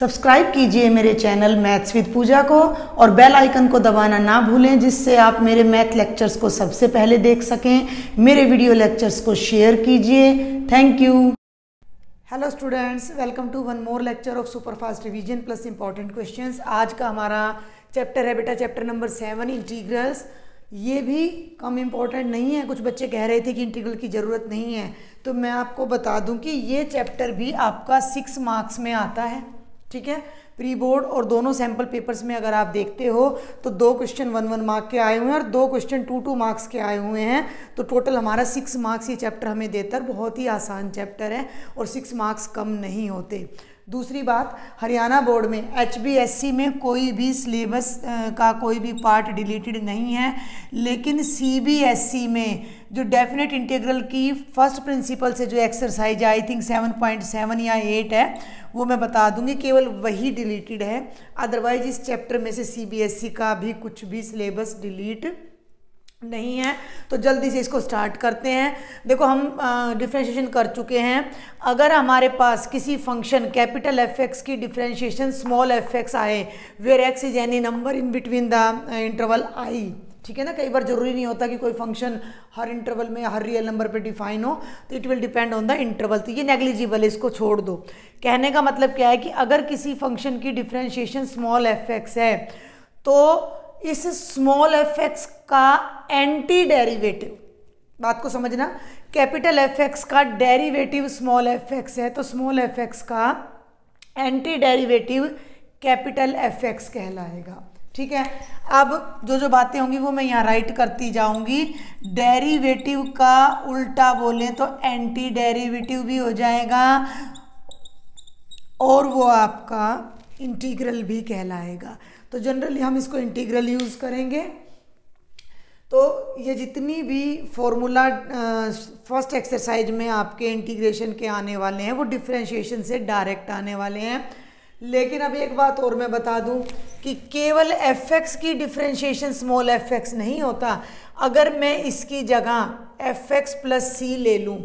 Subscribe कीजिए मेरे channel maths with पूजा को और बेल आइकन को दबाना ना भूलें, जिससे आप मेरे मैथ लेक्चर्स को सबसे पहले देख सकें। मेरे वीडियो लेक्चर्स को शेयर कीजिए। Thank you. Hello students, welcome to one more lecture of super fast revision plus important questions. आज का हमारा चैप्टर है बेटा चैप्टर नंबर 7 इंटीग्रल्स। ये भी कम इम्पोर्टेंट नहीं है। कुछ बच्चे कह रहे थे कि इंटीग्रल की ज़रूरत नहीं है, तो मैं आपको बता दूं कि ये चैप्टर भी आपका 6 मार्क्स में आता है। ठीक है, प्री बोर्ड और दोनों सैम्पल पेपर्स में अगर आप देखते हो तो 2 क्वेश्चन 1-1 मार्क के आए हुए हैं और 2 क्वेश्चन 2-2 मार्क्स के आए हुए हैं। तो टोटल हमारा 6 मार्क्स ये चैप्टर हमें देता है। बहुत ही आसान चैप्टर है और 6 मार्क्स कम नहीं होते। दूसरी बात, हरियाणा बोर्ड में HBSC में कोई भी सिलेबस का कोई भी पार्ट डिलीटेड नहीं है, लेकिन CBSE में जो डेफिनेट इंटीग्रल की फर्स्ट प्रिंसिपल से जो एक्सरसाइज आई थिंक 7.7 या 8 है, वो मैं बता दूंगी, केवल वही डिलीटेड है। अदरवाइज इस चैप्टर में से CBSE का भी कुछ भी सिलेबस डिलीट नहीं है। तो जल्दी से इसको स्टार्ट करते हैं। देखो, हम डिफ्रेंशिएशन कर चुके हैं। अगर हमारे पास किसी फंक्शन कैपिटल F(x) की डिफ्रेंशिएशन स्मॉल f(x) आए where x is any number in between the interval i, ठीक है ना। कई बार जरूरी नहीं होता कि कोई फंक्शन हर इंटरवल में हर रियल नंबर पे डिफाइन हो, तो it will depend on the interval. तो ये नेग्लिजिबल है, इसको छोड़ दो। कहने का मतलब क्या है कि अगर किसी फंक्शन की डिफ्रेंशिएशन स्मॉल f(x) है तो इस स्मॉल f(x) का एंटी डेरिवेटिव, बात को समझना, कैपिटल F(x) का डेरिवेटिव स्मॉल f(x) है तो स्मॉल f(x) का एंटी डेरिवेटिव कैपिटल F(x) कहलाएगा। ठीक है, अब जो जो बातें होंगी वो मैं यहाँ राइट करती जाऊंगी। डेरिवेटिव का उल्टा बोलें तो एंटी डेरिवेटिव भी हो जाएगा और वो आपका इंटीग्रल भी कहलाएगा। तो जनरली हम इसको इंटीग्रल यूज़ करेंगे। तो ये जितनी भी फॉर्मूला फर्स्ट एक्सरसाइज में आपके इंटीग्रेशन के आने वाले हैं वो डिफरेंशिएशन से डायरेक्ट आने वाले हैं। लेकिन अब एक बात और मैं बता दूं कि केवल f(x) की डिफरेंशिएशन स्मॉल f(x) नहीं होता। अगर मैं इसकी जगह f(x) + c ले लूँ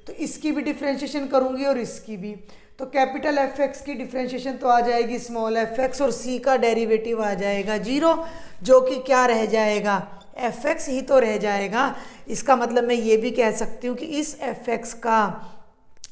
तो इसकी भी डिफरेंशिएशन करूँगी और इसकी भी, तो कैपिटल F(x) की डिफरेंशिएशन तो आ जाएगी स्मॉल f(x) और c का डेरिवेटिव आ जाएगा 0, जो कि क्या रह जाएगा, f(x) ही तो रह जाएगा। इसका मतलब मैं ये भी कह सकती हूँ कि इस f(x) का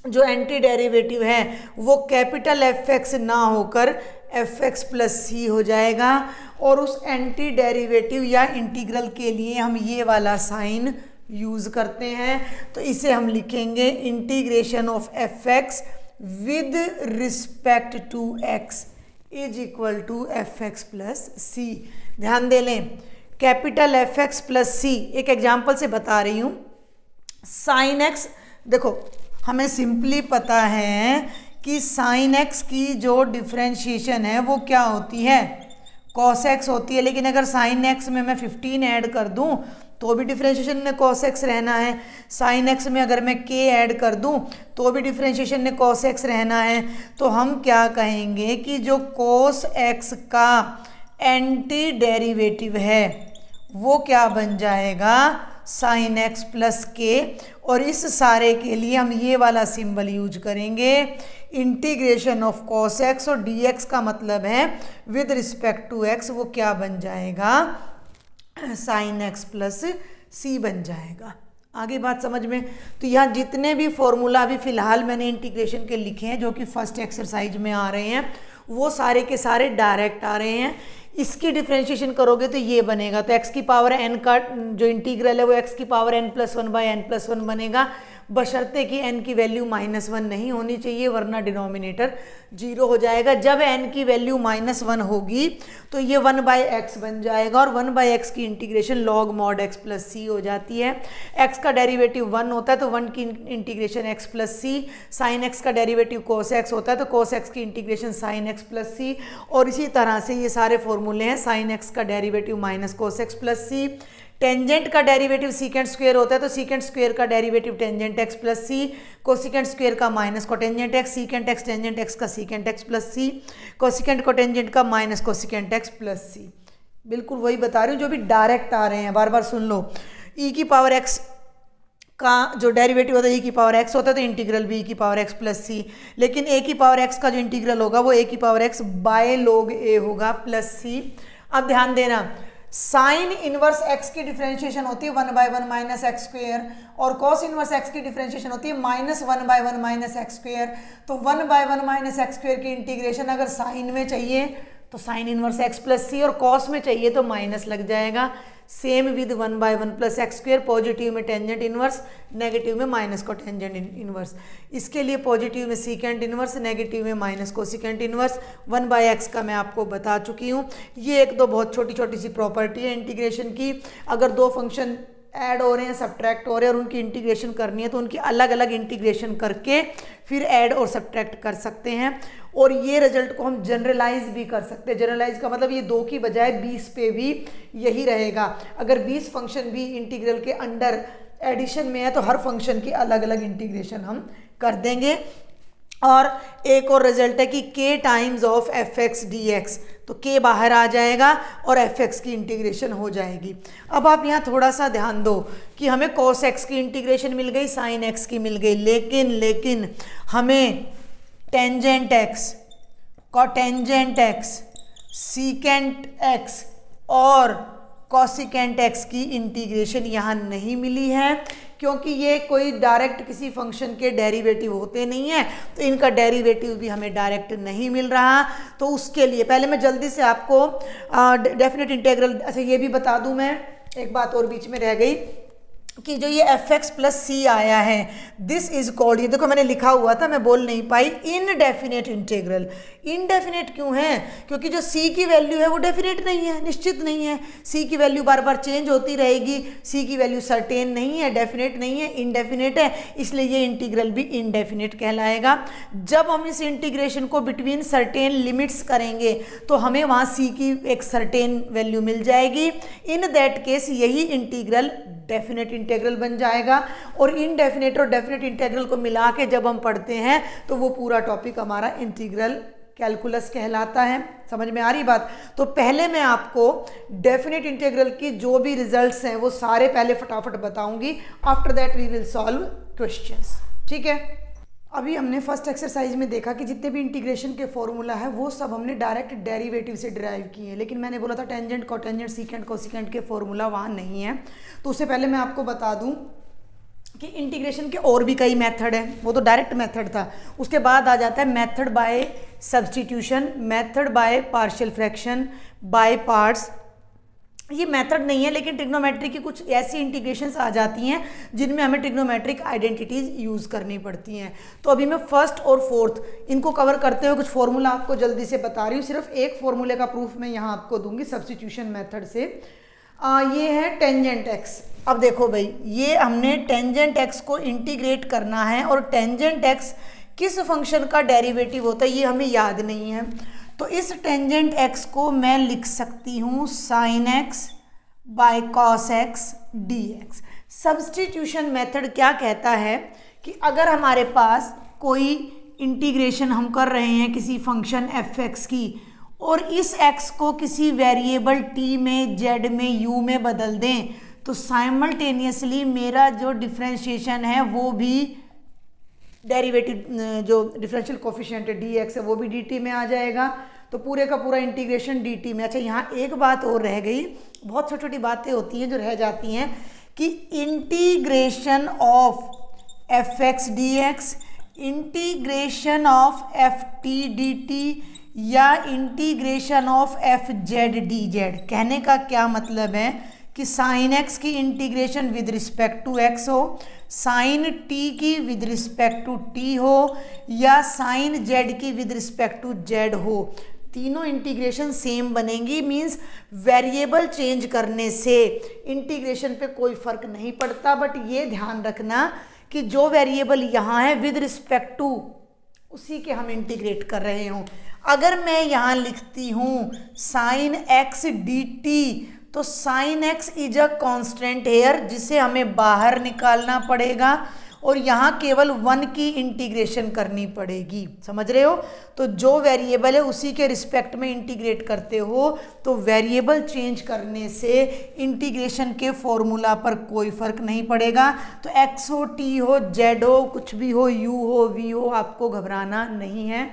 जो एंटी डेरिवेटिव है वो कैपिटल F(x) ना होकर f(x) + c हो जाएगा। और उस एंटी डेरिवेटिव या इंटीग्रल के लिए हम ये वाला साइन यूज़ करते हैं। तो इसे हम लिखेंगे integration of f(x) with respect to x is equal to f(x) + c। ध्यान दे लें, कैपिटल F(x) + c, एक एग्जाम्पल से बता रही हूँ। साइन x, देखो हमें सिंपली पता है कि साइन x की जो डिफ्रेंशिएशन है वो क्या होती है, cos x होती है। लेकिन अगर साइन x में मैं 15 ऐड कर दूं तो भी डिफरेंशिएशन में cos x रहना है। साइन x में अगर मैं k ऐड कर दूं तो भी डिफरेंशिएशन में cos x रहना है। तो हम क्या कहेंगे कि जो cos x का एंटी डेरिवेटिव है वो क्या बन जाएगा, साइन x + k। और इस सारे के लिए हम ये वाला सिंबल यूज करेंगे, इंटीग्रेशन ऑफ cos x, और dx का मतलब है विद रिस्पेक्ट टू x, वो क्या बन जाएगा, साइन x + c बन जाएगा। आगे बात समझ में। तो यहाँ जितने भी फॉर्मूला अभी फ़िलहाल मैंने इंटीग्रेशन के लिखे हैं जो कि फर्स्ट एक्सरसाइज में आ रहे हैं वो सारे के सारे डायरेक्ट आ रहे हैं। इसकी डिफरेंशिएशन करोगे तो ये बनेगा, तो x की पावर n का जो इंटीग्रल है वो x की पावर n+1/n+1 बनेगा, बशर्ते कि n की वैल्यू -1 नहीं होनी चाहिए, वरना डिनोमिनेटर 0 हो जाएगा। जब n की वैल्यू -1 होगी तो ये 1/x बन जाएगा और 1/x की integration log mod x + c हो जाती है। x का डेरिवेटिव 1 होता है तो 1 की integration x + c, sine x का डेरिवेटिव cos x होता है तो cos x की इंटीग्रेशन साइन x + c। और इसी तरह से ये सारे फॉर्मूले हैं, साइन x का derivative -cos x + c, tangent का डेरिवेटिव सीकेंट स्क्वायर होता है तो सीकेंट स्क्वायर का derivative tangent x + c, cosecant square का minus cotangent x, secant x tangent x का secant x + c, cosecant cotangent का माइनस कोसिकेंट x + c। बिल्कुल वही बता रही हूँ जो भी डायरेक्ट आ रहे हैं, बार बार सुन लो। e की पावर x का जो डेरिवेटिव होता है e की पावर x होता है, तो इंटीग्रल भी e की पावर x प्लस सी, लेकिन a की पावर x का जो इंटीग्रल होगा वो a की power x by log a होगा प्लस सी। अब ध्यान देना, साइन इनवर्स x की डिफरेंशिएशन होती है 1/1 माइनस एक्स स्क्वेयर, और कॉस इनवर्स x की डिफरेंशिएशन होती है -1/1 माइनस एक्स स्क्वेयर। तो 1/1 माइनस एक्स स्क्वेयर की इंटीग्रेशन अगर साइन में चाहिए तो साइन इनवर्स x प्लस सी, और कॉस में चाहिए तो माइनस लग जाएगा। Same with 1/1 plus x square, positive में टेंजेंट इनवर्स, नेगेटिव में माइनस को टेंजेंट इनवर्स। इसके लिए पॉजिटिव में सीकेंट इनवर्स, नेगेटिव में माइनस को सीकेंट इनवर्स। 1/x का मैं आपको बता चुकी हूँ। ये एक दो बहुत छोटी छोटी सी प्रॉपर्टी है इंटीग्रेशन की। अगर दो फंक्शन ऐड हो रहे हैं, सब्ट्रैक्ट हो रहे हैं और उनकी इंटीग्रेशन करनी है तो उनकी अलग अलग इंटीग्रेशन करके फिर ऐड और सब्ट्रैक्ट कर सकते हैं, और ये रिजल्ट को हम जनरलाइज भी कर सकते हैं। जनरलाइज का मतलब ये 2 की बजाय 20 पे भी यही रहेगा। अगर 20 फंक्शन भी इंटीग्रल के अंडर एडिशन में है तो हर फंक्शन की अलग अलग इंटीग्रेशन हम कर देंगे। और एक और रिजल्ट है कि k times of F X D x, तो k बाहर आ जाएगा और एफ एक्स की इंटीग्रेशन हो जाएगी। अब आप यहाँ थोड़ा सा ध्यान दो कि हमें cos x की इंटीग्रेशन मिल गई, sin x की मिल गई, लेकिन हमें tangent x, cotangent x, secant x और कोसिकेंट x की इंटीग्रेशन यहाँ नहीं मिली है, क्योंकि ये कोई डायरेक्ट किसी फंक्शन के डेरिवेटिव होते नहीं हैं, तो इनका डेरिवेटिव भी हमें डायरेक्ट नहीं मिल रहा। तो उसके लिए पहले मैं जल्दी से आपको डेफिनेट इंटीग्रल, अच्छा ये भी बता दूं मैं, एक बात और बीच में रह गई कि जो ये एफ एक्स प्लस सी आया है, दिस इज कॉल्ड, ये देखो मैंने लिखा हुआ था, मैं बोल नहीं पाई, इनडेफिनेट इंटीग्रल। इनडेफिनेट क्यों है? क्योंकि जो सी की वैल्यू है वो डेफिनेट नहीं है, निश्चित नहीं है। सी की वैल्यू बार बार चेंज होती रहेगी, सी की वैल्यू सर्टेन नहीं है, डेफिनेट नहीं है, इनडेफिनेट है, इसलिए ये इंटीग्रल भी इनडेफिनेट कहलाएगा। जब हम इस इंटीग्रेशन को बिटवीन सर्टेन लिमिट्स करेंगे तो हमें वहाँ सी की एक सर्टेन वैल्यू मिल जाएगी। इन दैट केस यही इंटीग्रल डेफिनेट इंटीग्रल बन जाएगा, और इनडेफिनेट और डेफिनेट इंटीग्रल को मिला के जब हम पढ़ते हैं तो वो पूरा टॉपिक हमारा इंटीग्रल कैलकुलस कहलाता है। समझ में आ रही बात? तो पहले मैं आपको डेफिनेट इंटीग्रल की जो भी रिजल्ट्स हैं वो सारे पहले फटाफट बताऊंगी, after that we will solve questions. ठीक है, अभी हमने फर्स्ट एक्सरसाइज में देखा कि जितने भी इंटीग्रेशन के फॉर्मूला है वो सब हमने डायरेक्ट डेरिवेटिव से डिराइव किए हैं, लेकिन मैंने बोला था टेंजेंट, कोटेंजेंट, सीकेंट, कोसिकेंट के फॉर्मूला वहाँ नहीं है। तो उससे पहले मैं आपको बता दूं कि इंटीग्रेशन के और भी कई मेथड हैं, वो तो डायरेक्ट मेथड था। उसके बाद आ जाता है method by substitution, method by partial fraction, by parts. ये मेथड नहीं है, लेकिन ट्रिग्नोमेट्री की कुछ ऐसी इंटीग्रेशंस आ जाती हैं जिनमें हमें ट्रिग्नोमेट्रिक आइडेंटिटीज़ यूज़ करनी पड़ती हैं। तो अभी मैं फर्स्ट और फोर्थ इनको कवर करते हुए कुछ फॉर्मूला आपको जल्दी से बता रही हूँ। सिर्फ एक फॉर्मूले का प्रूफ मैं यहाँ आपको दूंगी सब्स्टिट्यूशन मेथड से। ये है टेंजेंट एक्स। अब देखो भाई, ये हमने टेंजेंट एक्स को इंटीग्रेट करना है, और टेंजेंट एक्स किस फंक्शन का डेरिवेटिव होता है ये हमें याद नहीं है। तो इस टेंजेंट एक्स को मैं लिख सकती हूँ sine x by cos x D x. Substitution method क्या कहता है कि अगर हमारे पास कोई इंटीग्रेशन हम कर रहे हैं किसी फंक्शन एफ एक्स की, और इस x को किसी वेरिएबल t में, z में, u में बदल दें, तो साइमल्टेनियसली मेरा जो डिफरेंशिएशन है वो भी डेरिवेटिव, जो डिफरेंशियल कोफिशिएंट है dx है वो भी dt में आ जाएगा। तो पूरे का पूरा इंटीग्रेशन dt में। अच्छा, यहाँ एक बात और रह गई, बहुत छोटी छोटी बातें होती हैं जो रह जाती हैं, कि integration of F X D X, integration of F T D T, या integration of F Z D Z. कहने का क्या मतलब है कि साइन एक्स की integration with respect to X हो, साइन टी की विद रिस्पेक्ट टू टी हो, या साइन जेड की विद रिस्पेक्ट टू जेड हो, तीनों इंटीग्रेशन सेम बनेंगी। मींस वेरिएबल चेंज करने से इंटीग्रेशन पे कोई फर्क नहीं पड़ता। बट ये ध्यान रखना कि जो वेरिएबल यहाँ है विद रिस्पेक्ट टू उसी के हम इंटीग्रेट कर रहे हों। अगर मैं यहाँ लिखती हूँ साइन एक्स डी टी, तो sine x is a constant here जिसे हमें बाहर निकालना पड़ेगा, और यहाँ केवल 1 की इंटीग्रेशन करनी पड़ेगी, समझ रहे हो। तो जो वेरिएबल है उसी के रिस्पेक्ट में इंटीग्रेट करते हो, तो वेरिएबल चेंज करने से इंटीग्रेशन के फॉर्मूला पर कोई फर्क नहीं पड़ेगा। तो x हो, t हो, z हो, कुछ भी हो, u हो, v हो, आपको घबराना नहीं है।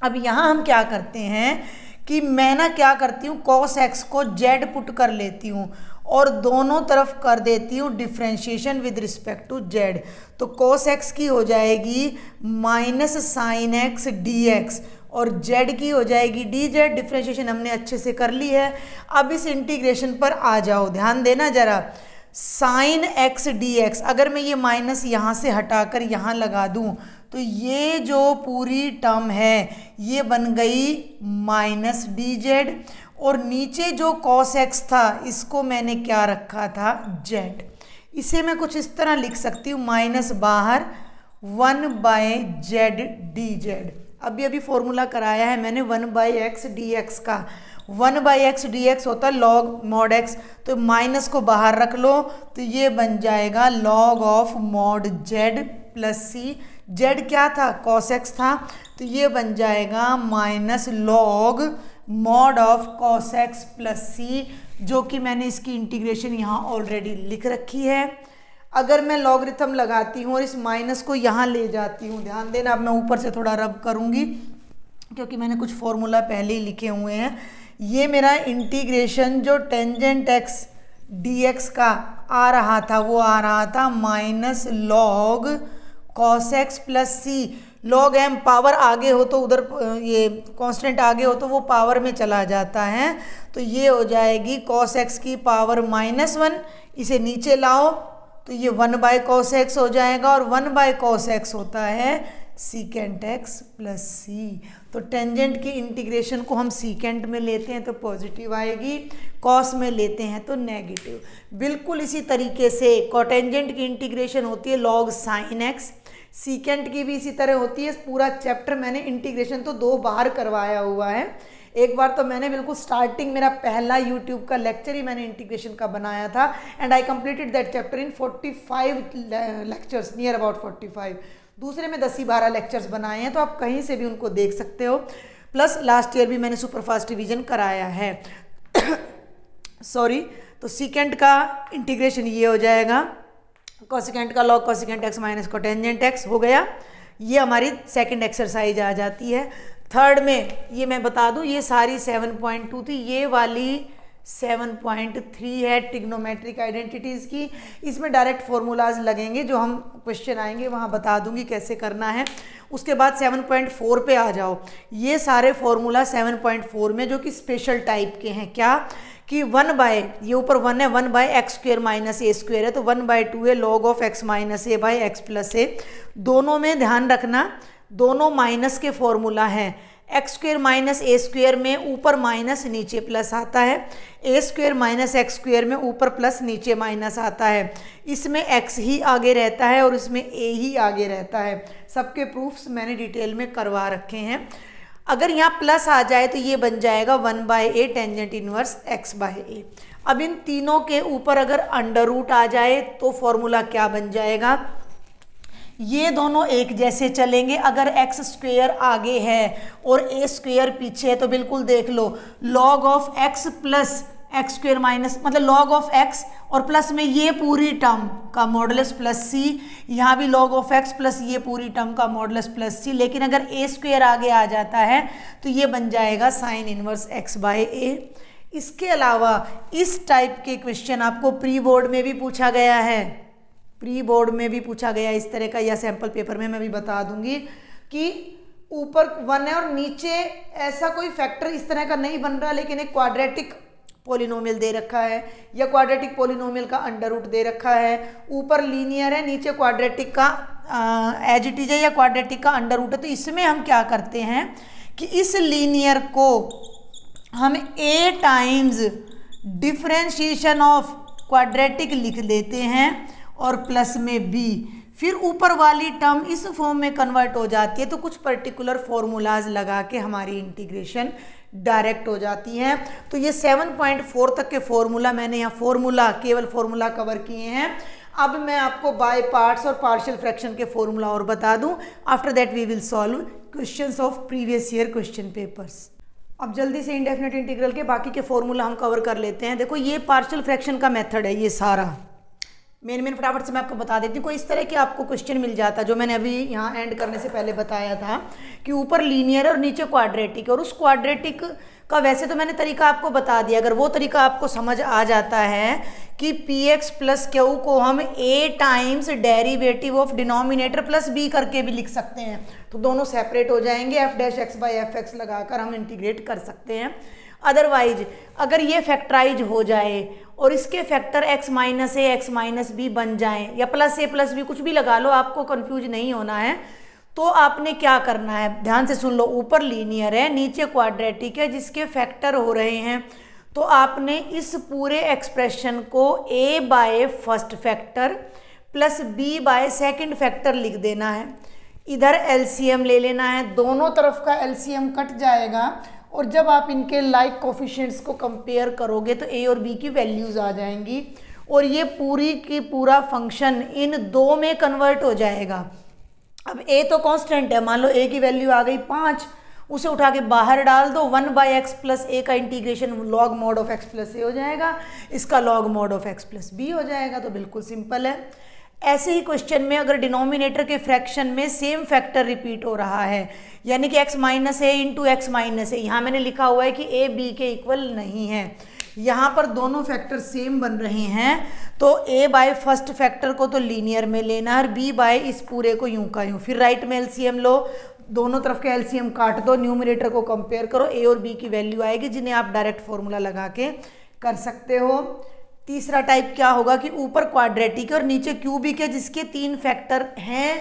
अब यहाँ हम क्या करते हैं कि मैं ना क्या करती हूँ, cos x को z पुट कर लेती हूँ और दोनों तरफ कर देती हूँ differentiation with respect to z। तो cos x की हो जाएगी माइनस साइन x dx और z की हो जाएगी dz। डिफ्रेंशिएशन हमने अच्छे से कर ली है। अब इस इंटीग्रेशन पर आ जाओ, ध्यान देना जरा। साइन x dx, अगर मैं ये माइनस यहाँ से हटाकर यहाँ लगा दूँ तो ये जो पूरी टर्म है ये बन गई माइनस dz, और नीचे जो cos x था इसको मैंने क्या रखा था, z। इसे मैं कुछ इस तरह लिख सकती हूँ, माइनस बाहर 1/z dz। अभी फॉर्मूला कराया है मैंने 1/x dx का। 1/x dx होता है log mod x, तो माइनस को बाहर रख लो तो ये बन जाएगा log of mod z plus c। z क्या था, cos x था, तो ये बन जाएगा minus log mod of cos x plus c, जो कि मैंने इसकी इंटीग्रेशन यहाँ ऑलरेडी लिख रखी है। अगर मैं लॉगरिथम लगाती हूँ और इस माइनस को यहाँ ले जाती हूँ, ध्यान देना, अब मैं ऊपर से थोड़ा रब करूँगी क्योंकि मैंने कुछ फॉर्मूला पहले ही लिखे हुए हैं। ये मेरा इंटीग्रेशन जो टेंजेंट x dx का आ रहा था वो आ रहा था minus log cos x plus c। log m power आगे हो तो उधर ये कांस्टेंट आगे हो तो वो पावर में चला जाता है, तो ये हो जाएगी cos x की पावर -1। इसे नीचे लाओ तो ये 1/cos x हो जाएगा और 1/cos x होता है सीकेंट x प्लस c। तो टेंजेंट की इंटीग्रेशन को हम सीकेंट में लेते हैं तो पॉजिटिव आएगी, कॉस में लेते हैं तो नेगेटिव। बिल्कुल इसी तरीके से कोटेंजेंट की इंटीग्रेशन होती है log sin x, सीकेंट की भी इसी तरह होती है। पूरा चैप्टर मैंने इंटीग्रेशन तो 2 बार करवाया हुआ है। एक बार तो मैंने बिल्कुल स्टार्टिंग, मेरा पहला यूट्यूब का लेक्चर ही मैंने इंटीग्रेशन का बनाया था, and I completed that chapter in 45 lectures, near about 45। दूसरे में 10-12 लेक्चर्स बनाए हैं, तो आप कहीं से भी उनको देख सकते हो। प्लस लास्ट ईयर भी मैंने सुपरफास्ट डिवीजन कराया है। सॉरी, तो सीकेंट का इंटीग्रेशन ये हो जाएगा, कोसिकेंट का log cosecant x minus cotangent x हो गया। ये हमारी सेकंड एक्सरसाइज आ जाती है। थर्ड में ये मैं बता दूं, ये सारी 7.2 थी, ये वाली 7.3 है ट्रिग्नोमेट्रिक आइडेंटिटीज़ की। इसमें डायरेक्ट फॉर्मूलाज लगेंगे, जो हम क्वेश्चन आएंगे वहाँ बता दूंगी कैसे करना है। उसके बाद 7.4 पे आ जाओ। ये सारे फॉर्मूला 7.4 में जो कि स्पेशल टाइप के हैं, क्या कि 1/, ये ऊपर 1 है, 1/x² माइनस a² है, तो 1/2 है log of x minus a by X plus A. दोनों में ध्यान रखना, दोनों माइनस के फॉर्मूला हैं। x² माइनस a² में ऊपर माइनस नीचे प्लस आता है, a² माइनस x² में ऊपर प्लस नीचे माइनस आता है। इसमें x ही आगे रहता है और इसमें a ही आगे रहता है। सबके प्रूफ्स मैंने डिटेल में करवा रखे हैं। अगर यहाँ प्लस आ जाए तो ये बन जाएगा 1/a टेंजेंट इनवर्स x/a। अब इन तीनों के ऊपर अगर अंडर रूट आ जाए तो फॉर्मूला क्या बन जाएगा, ये दोनों एक जैसे चलेंगे। अगर x² आगे है और a² पीछे है तो बिल्कुल देख लो, log of x plus x² minus, मतलब log ऑफ x और प्लस में ये पूरी टर्म का मॉडुलस प्लस c, यहाँ भी log ऑफ x प्लस ये पूरी टर्म का मॉडुलस प्लस c। लेकिन अगर a² आगे आ जाता है तो ये बन जाएगा साइन इनवर्स x/a। इसके अलावा इस टाइप के क्वेश्चन आपको प्री बोर्ड में भी पूछा गया है, प्री बोर्ड में भी पूछा गया इस तरह का, या सैम्पल पेपर में मैं भी बता दूंगी कि ऊपर 1 है और नीचे ऐसा कोई फैक्टर इस तरह का नहीं बन रहा, लेकिन एक क्वाड्रेटिक पोलिनोमियल दे रखा है या क्वाड्रेटिक पोलिनोमियल का अंडर रूट दे रखा है। ऊपर लीनियर है, नीचे क्वाड्रेटिक का एज इट इज है या क्वाड्रेटिक का अंडर रूट है। तो इसमें हम क्या करते हैं कि इस लीनियर को हम a times differentiation of quadratic लिख देते हैं और प्लस में b, फिर ऊपर वाली टर्म इस फॉर्म में कन्वर्ट हो जाती है। तो कुछ पर्टिकुलर फॉर्मूलाज लगा के हमारी इंटीग्रेशन डायरेक्ट हो जाती है। तो ये 7.4 तक के फॉर्मूला, मैंने यहाँ फॉर्मूला, केवल फॉर्मूला कवर किए हैं। अब मैं आपको बाय पार्ट्स और पार्शियल फ्रैक्शन के फॉर्मूला और बता दूं। After that we will solve questions of previous year question papers. अब जल्दी से इंडेफिनिट इंटीग्रल के बाकी के फॉर्मूला हम कवर कर लेते हैं। देखो ये पार्शियल फ्रैक्शन का मेथड है, ये सारा मेन फटाफट से मैं आपको बता देती हूँ। कोई इस तरह के आपको क्वेश्चन मिल जाता जो मैंने अभी यहाँ एंड करने से पहले बताया था कि ऊपर लीनियर और नीचे क्वाड्रेटिक, और उस क्वाड्रेटिक का वैसे तो मैंने तरीका आपको बता दिया। अगर वो तरीका आपको समझ आ जाता है कि px प्लस क्यू को हम a times derivative of denominator plus b करके भी लिख सकते हैं, तो दोनों सेपरेट हो जाएंगे। f dash x by F x लगाकर हम इंटीग्रेट कर सकते हैं। अदरवाइज अगर ये फैक्टराइज हो जाए और इसके फैक्टर x माइनस ए एक्स माइनस बी बन जाए या प्लस ए प्लस बी कुछ भी लगा लो, आपको कंफ्यूज नहीं होना है। तो आपने क्या करना है, ध्यान से सुन लो। ऊपर लीनियर है, नीचे क्वाड्रेटिक है, जिसके फैक्टर हो रहे हैं, तो आपने इस पूरे एक्सप्रेशन को a by first factor plus b by second factor लिख देना है। इधर एलसीएम ले लेना है, दोनों तरफ का एलसीएम कट जाएगा और जब आप इनके लाइक कोफिशिएंट्स को कंपेयर करोगे तो a और b की वैल्यूज़ आ जाएंगी और ये पूरी की पूरा फंक्शन इन दो में कन्वर्ट हो जाएगा। अब a तो कांस्टेंट है, मान लो a की वैल्यू आ गई 5, उसे उठा के बाहर डाल दो। 1 बाई एक्स प्लस ए का integration log mod of X plus A हो जाएगा, इसका log mod of X plus B हो जाएगा। तो बिल्कुल सिंपल है। ऐसे ही क्वेश्चन में अगर डिनोमिनेटर के फ्रैक्शन में सेम फैक्टर रिपीट हो रहा है, यानी कि x माइनस ए इंटू एक्स माइनस ए, यहाँ मैंने लिखा हुआ है कि a b के इक्वल नहीं है, यहाँ पर दोनों फैक्टर सेम बन रहे हैं, तो a बाय फर्स्ट फैक्टर को तो लीनियर में लेना और b बाय इस पूरे को यूं का यूं। फिर राइट में एलसीएम लो, दोनों तरफ के एलसीएम काट दो, न्यूमरेटर को कंपेयर करो, a और b की वैल्यू आएगी, जिन्हें आप डायरेक्ट फॉर्मूला लगा के कर सकते हो। तीसरा टाइप क्या होगा कि ऊपर क्वाड्रेटिक और नीचे क्यूबिक है, जिसके 3 फैक्टर हैं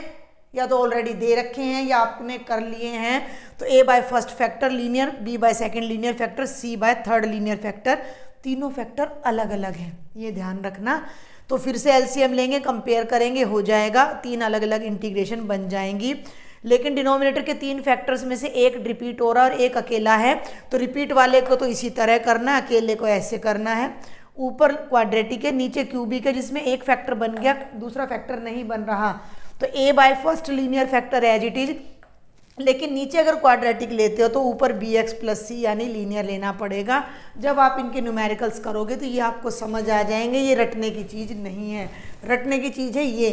या तो ऑलरेडी दे रखे हैं या आपने कर लिए हैं, तो a by first factor linear, b by second linear factor, c by third linear factor. तीनों फैक्टर अलग अलग हैं, ये ध्यान रखना। तो फिर से एलसीएम लेंगे, कंपेयर करेंगे, हो जाएगा, 3 अलग अलग इंटीग्रेशन बन जाएंगी। लेकिन डिनोमिनेटर के 3 फैक्टर्स में से एक रिपीट हो रहा है और एक अकेला है, तो रिपीट वाले को तो इसी तरह करना है, अकेले को ऐसे करना है। ऊपर क्वाड्रेटिक है, नीचे क्यूबिक है, जिसमें एक फैक्टर बन गया, दूसरा फैक्टर नहीं बन रहा, तो a by first linear factor as it is. लेकिन नीचे अगर क्वाड्रेटिक लेते हो तो ऊपर bx प्लस सी यानी लीनियर लेना पड़ेगा। जब आप इनके न्यूमेरिकल्स करोगे तो ये आपको समझ आ जाएंगे, ये रटने की चीज़ नहीं है। रटने की चीज़ है ये,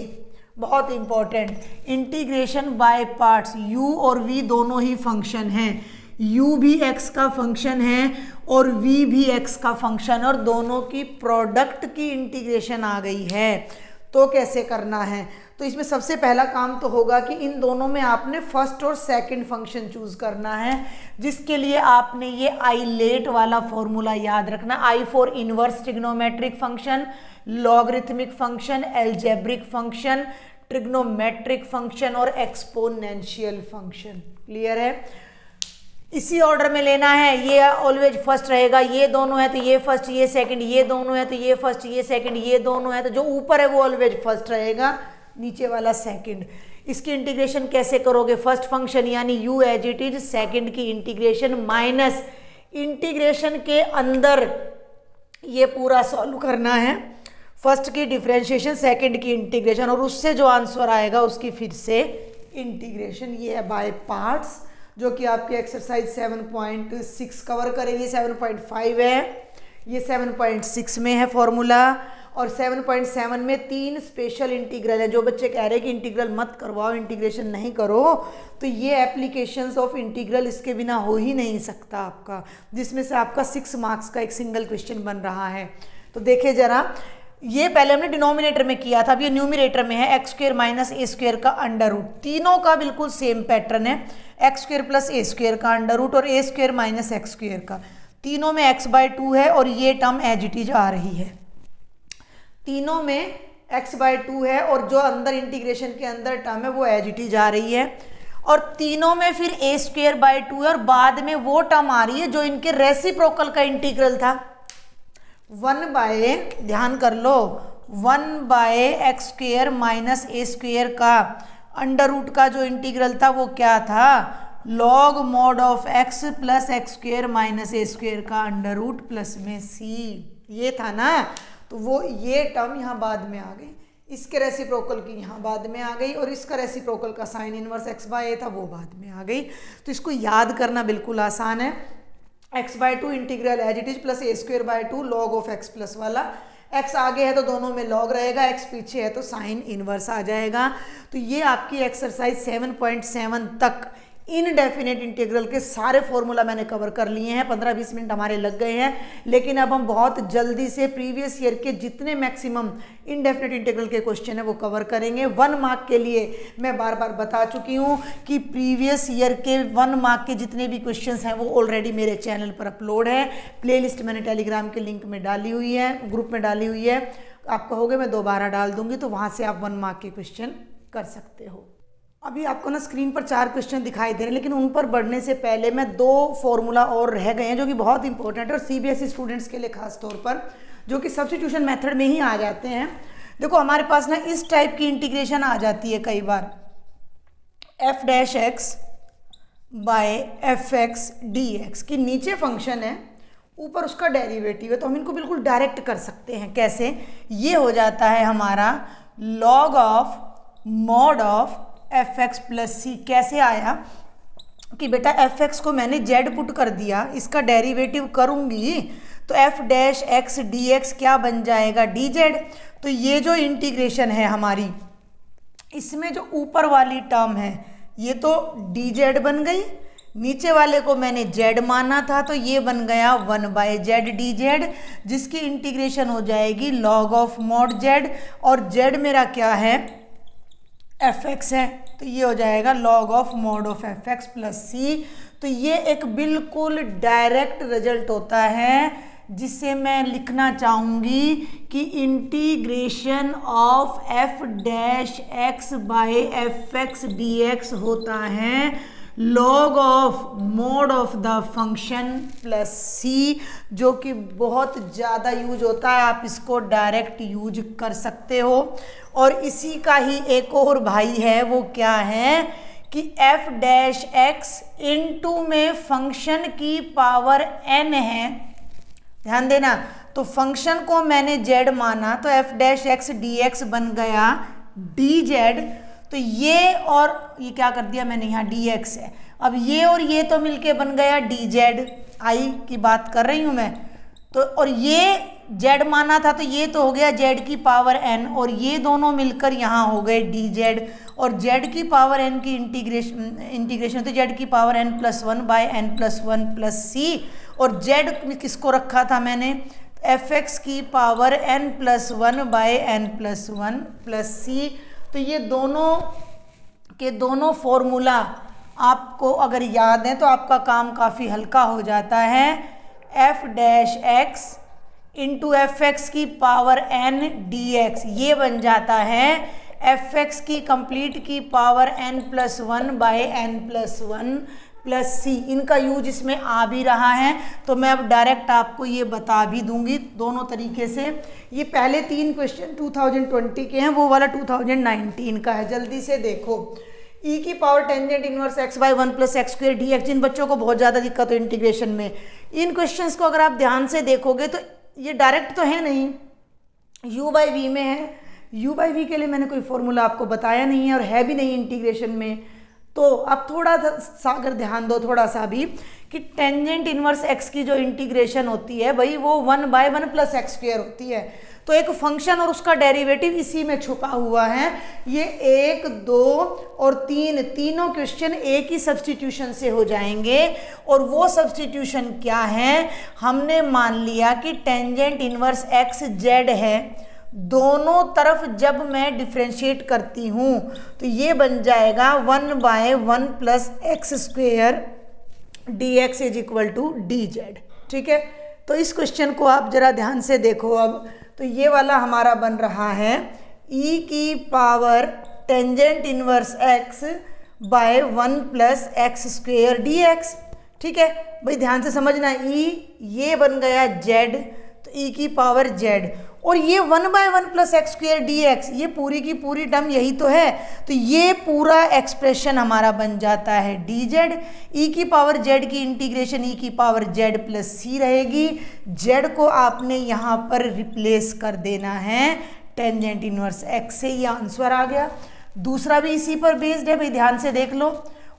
बहुत important. Integration by parts, u और v दोनों ही फंक्शन हैं, u भी x का फंक्शन है और v भी x का फंक्शन, और दोनों की प्रोडक्ट की इंटीग्रेशन आ गई है। तो कैसे करना है, तो इसमें सबसे पहला काम तो होगा कि इन दोनों में आपने फर्स्ट और सेकंड फंक्शन चूज करना है, जिसके लिए आपने ये आइलेट वाला फॉर्मूला याद रखना। I for inverse trigonometric function, logarithmic function, algebraic function, trigonometric function और एक्सपोनेंशियल फंक्शन। क्लियर है? इसी ऑर्डर में लेना है, ये ऑलवेज फर्स्ट रहेगा, ये दोनों है तो ये फर्स्ट ये सेकंड, ये दोनों है तो ये फर्स्ट ये सेकंड, ये दोनों है तो जो ऊपर है वो ऑलवेज फर्स्ट रहेगा, नीचे वाला सेकंड। इसकी इंटीग्रेशन कैसे करोगे, फर्स्ट फंक्शन यानी u as it is, second की इंटीग्रेशन माइनस इंटीग्रेशन के अंदर ये पूरा सॉल्व करना है, फर्स्ट की डिफरेंशिएशन सेकंड की इंटीग्रेशन, और उससे जो आंसर आएगा उसकी फिर से इंटीग्रेशन। ये है बाय पार्ट्स, जो कि आपके एक्सरसाइज 7.6 कवर करेगी। 7.5 है, ये 7.6 में है फॉर्मूला, और 7.7 में 3 स्पेशल इंटीग्रल है। जो बच्चे कह रहे हैं कि इंटीग्रल मत करवाओ, इंटीग्रेशन नहीं करो, तो ये एप्लीकेशंस ऑफ इंटीग्रल इसके बिना हो ही नहीं सकता आपका, जिसमें से आपका 6 मार्क्स का एक सिंगल क्वेश्चन बन रहा है। तो देखिए जरा, ये पहले हमने डिनोमिनेटर में किया था, अब ये न्यूमिनेटर में है, एक्स स्क्वायर माइनस ए स्क्वायर का अंडर रूट। तीनों का बिल्कुल सेम पैटर्न है, एक्स स्क्वायर प्लस ए स्क्वायर का अंडर रूट और ए स्क्वायर माइनस एक्स स्क्वायर का। तीनों में x बाय 2 है और ये टर्म एज इट इज आ रही है। तीनों में x बाय 2 है और जो अंदर इंटीग्रेशन के अंदर टर्म है वो एज इट इज आ रही है, और तीनों में फिर ए स्क्वायर बाय 2 है और बाद में वो टर्म आ रही है जो इनके रेसिप्रोकल का इंटीग्रल था। 1 बाय, ध्यान कर लो, 1 by x square minus A square का अंडर रूट का जो इंटीग्रल था वो क्या था, log mod of x plus x square minus A square का अंडर रूट प्लस में c, ये था ना। तो वो ये टर्म यहाँ बाद में आ गई, इसके रेसिप्रोकल की यहाँ बाद में आ गई, और इसका रेसिप्रोकल का साइन इनवर्स x/a था वो बाद में आ गई। तो इसको याद करना बिल्कुल आसान है। x/2 integral as it is plus a²/2 log of x plus वाला, x आगे है तो दोनों में log रहेगा, x पीछे है तो साइन इनवर्स आ जाएगा। तो ये आपकी एक्सरसाइज 7.7 तक इनडेफिनेट इंटीग्रल के सारे फॉर्मूला मैंने कवर कर लिए हैं। 15-20 मिनट हमारे लग गए हैं, लेकिन अब हम बहुत जल्दी से प्रीवियस ईयर के जितने मैक्सिमम इनडेफिनेट इंटीग्रल के क्वेश्चन है वो कवर करेंगे। 1 मार्क के लिए मैं बार बार बता चुकी हूँ कि प्रीवियस ईयर के 1 मार्क के जितने भी क्वेश्चन हैं वो ऑलरेडी मेरे चैनल पर अपलोड है। प्लेलिस्ट मैंने टेलीग्राम के लिंक में डाली हुई है, ग्रुप में डाली हुई है। आप कहोगे मैं दोबारा डाल दूंगी, तो वहाँ से आप 1 मार्क के क्वेश्चन कर सकते हो। अभी आपको ना स्क्रीन पर 4 क्वेश्चन दिखाई दे रहे हैं, लेकिन उन पर बढ़ने से पहले मैं 2 फॉर्मूला और रह गए हैं जो कि बहुत इंपॉर्टेंट है, और सीबीएसई स्टूडेंट्स के लिए खास तौर पर, जो कि सब्स्टिट्यूशन मेथड में ही आ जाते हैं। देखो हमारे पास ना इस टाइप की इंटीग्रेशन आ जाती है कई बार, f' बाय fx dx की नीचे फंक्शन है, ऊपर उसका डेरिवेटिव है, तो हम इनको बिल्कुल डायरेक्ट कर सकते हैं। कैसे? ये हो जाता है हमारा log of mod of fx plus C. कैसे आया कि बेटा fx को मैंने z पुट कर दिया, इसका डेरिवेटिव करूंगी तो f' dx क्या बन जाएगा? dz। तो ये जो इंटीग्रेशन है हमारी, इसमें जो ऊपर वाली टर्म है ये तो dz बन गई, नीचे वाले को मैंने z माना था तो ये बन गया 1/z dz, जिसकी इंटीग्रेशन हो जाएगी log ऑफ मॉड z, और z मेरा क्या है? fx है, तो ये हो जाएगा log of mod of fx plus सी। तो ये एक बिल्कुल डायरेक्ट रिजल्ट होता है, जिसे मैं लिखना चाहूँगी कि integration of f' by fx dx होता है log of mod of the function plus C, जो कि बहुत ज़्यादा यूज होता है। आप इसको डायरेक्ट यूज कर सकते हो। और इसी का ही एक और भाई है, वो क्या है कि f' इनटू में फंक्शन की पावर n है, ध्यान देना। तो फंक्शन को मैंने z माना तो f' dx बन गया dz। तो ये और ये क्या कर दिया मैंने, यहाँ dx है, अब ये और ये तो मिलके बन गया dz, आई की बात कर रही हूँ मैं। तो और ये z माना था तो ये तो हो गया z की पावर n, और ये दोनों मिलकर यहाँ हो गए dz, और z की पावर n की इंटीग्रेशन तो z की power n plus 1 by n plus 1 plus सी, और z किसको रखा था मैंने? fx की power n plus 1 by n plus 1 plus सी। तो ये दोनों के दोनों फॉर्मूला आपको अगर याद है तो आपका काम काफ़ी हल्का हो जाता है। f' इंटू fx की पावर n dx, ये बन जाता है fx की कंप्लीट की power n plus 1 by n plus 1 plus C. इनका यूज इसमें आ भी रहा है, तो मैं अब डायरेक्ट आपको ये बता भी दूंगी दोनों तरीके से। ये पहले 3 क्वेश्चन 2020 के हैं, वो वाला 2019 का है। जल्दी से देखो, e की power tangent inverse x by 1 plus x square dx। जिन बच्चों को बहुत ज़्यादा दिक्कत हो इंटीग्रेशन में, इन क्वेश्चंस को अगर आप ध्यान से देखोगे तो ये डायरेक्ट तो है नहीं, u बाई वी में है। u बाई वी के लिए मैंने कोई फॉर्मूला आपको बताया नहीं है और है भी नहीं इंटीग्रेशन में। तो अब थोड़ा सा अगर ध्यान दो थोड़ा सा भी कि टेंजेंट इनवर्स x की जो इंटीग्रेशन होती है भाई वो 1/1 प्लस एक्स स्क्वायर होती है। तो एक फंक्शन और उसका डेरिवेटिव इसी में छुपा हुआ है। ये 1, 2 और 3 तीनों क्वेश्चन एक ही सब्स्टिट्यूशन से हो जाएंगे। और वो सब्स्टिट्यूशन क्या है? हमने मान लिया कि टेंजेंट इनवर्स x z है, दोनों तरफ जब मैं डिफ्रेंशिएट करती हूँ तो ये बन जाएगा 1/1 plus x square dx is equal to dz। ठीक है, तो इस क्वेश्चन को आप जरा ध्यान से देखो। अब तो ये वाला हमारा बन रहा है e की power tangent inverse x by 1 plus x square dx। ठीक है भाई, ध्यान से समझना, e ये बन गया z, तो e की पावर z, और ये 1/1 प्लस एक्स स्क्वेयर dx, ये पूरी की पूरी टर्म यही तो है। तो ये पूरा एक्सप्रेशन हमारा बन जाता है dz। e की पावर z की इंटीग्रेशन e की पावर z प्लस सी रहेगी। z को आपने यहाँ पर रिप्लेस कर देना है टेंजेंट इनवर्स एक्स से ये आंसर आ गया। दूसरा भी इसी पर बेस्ड है भाई, ध्यान से देख लो।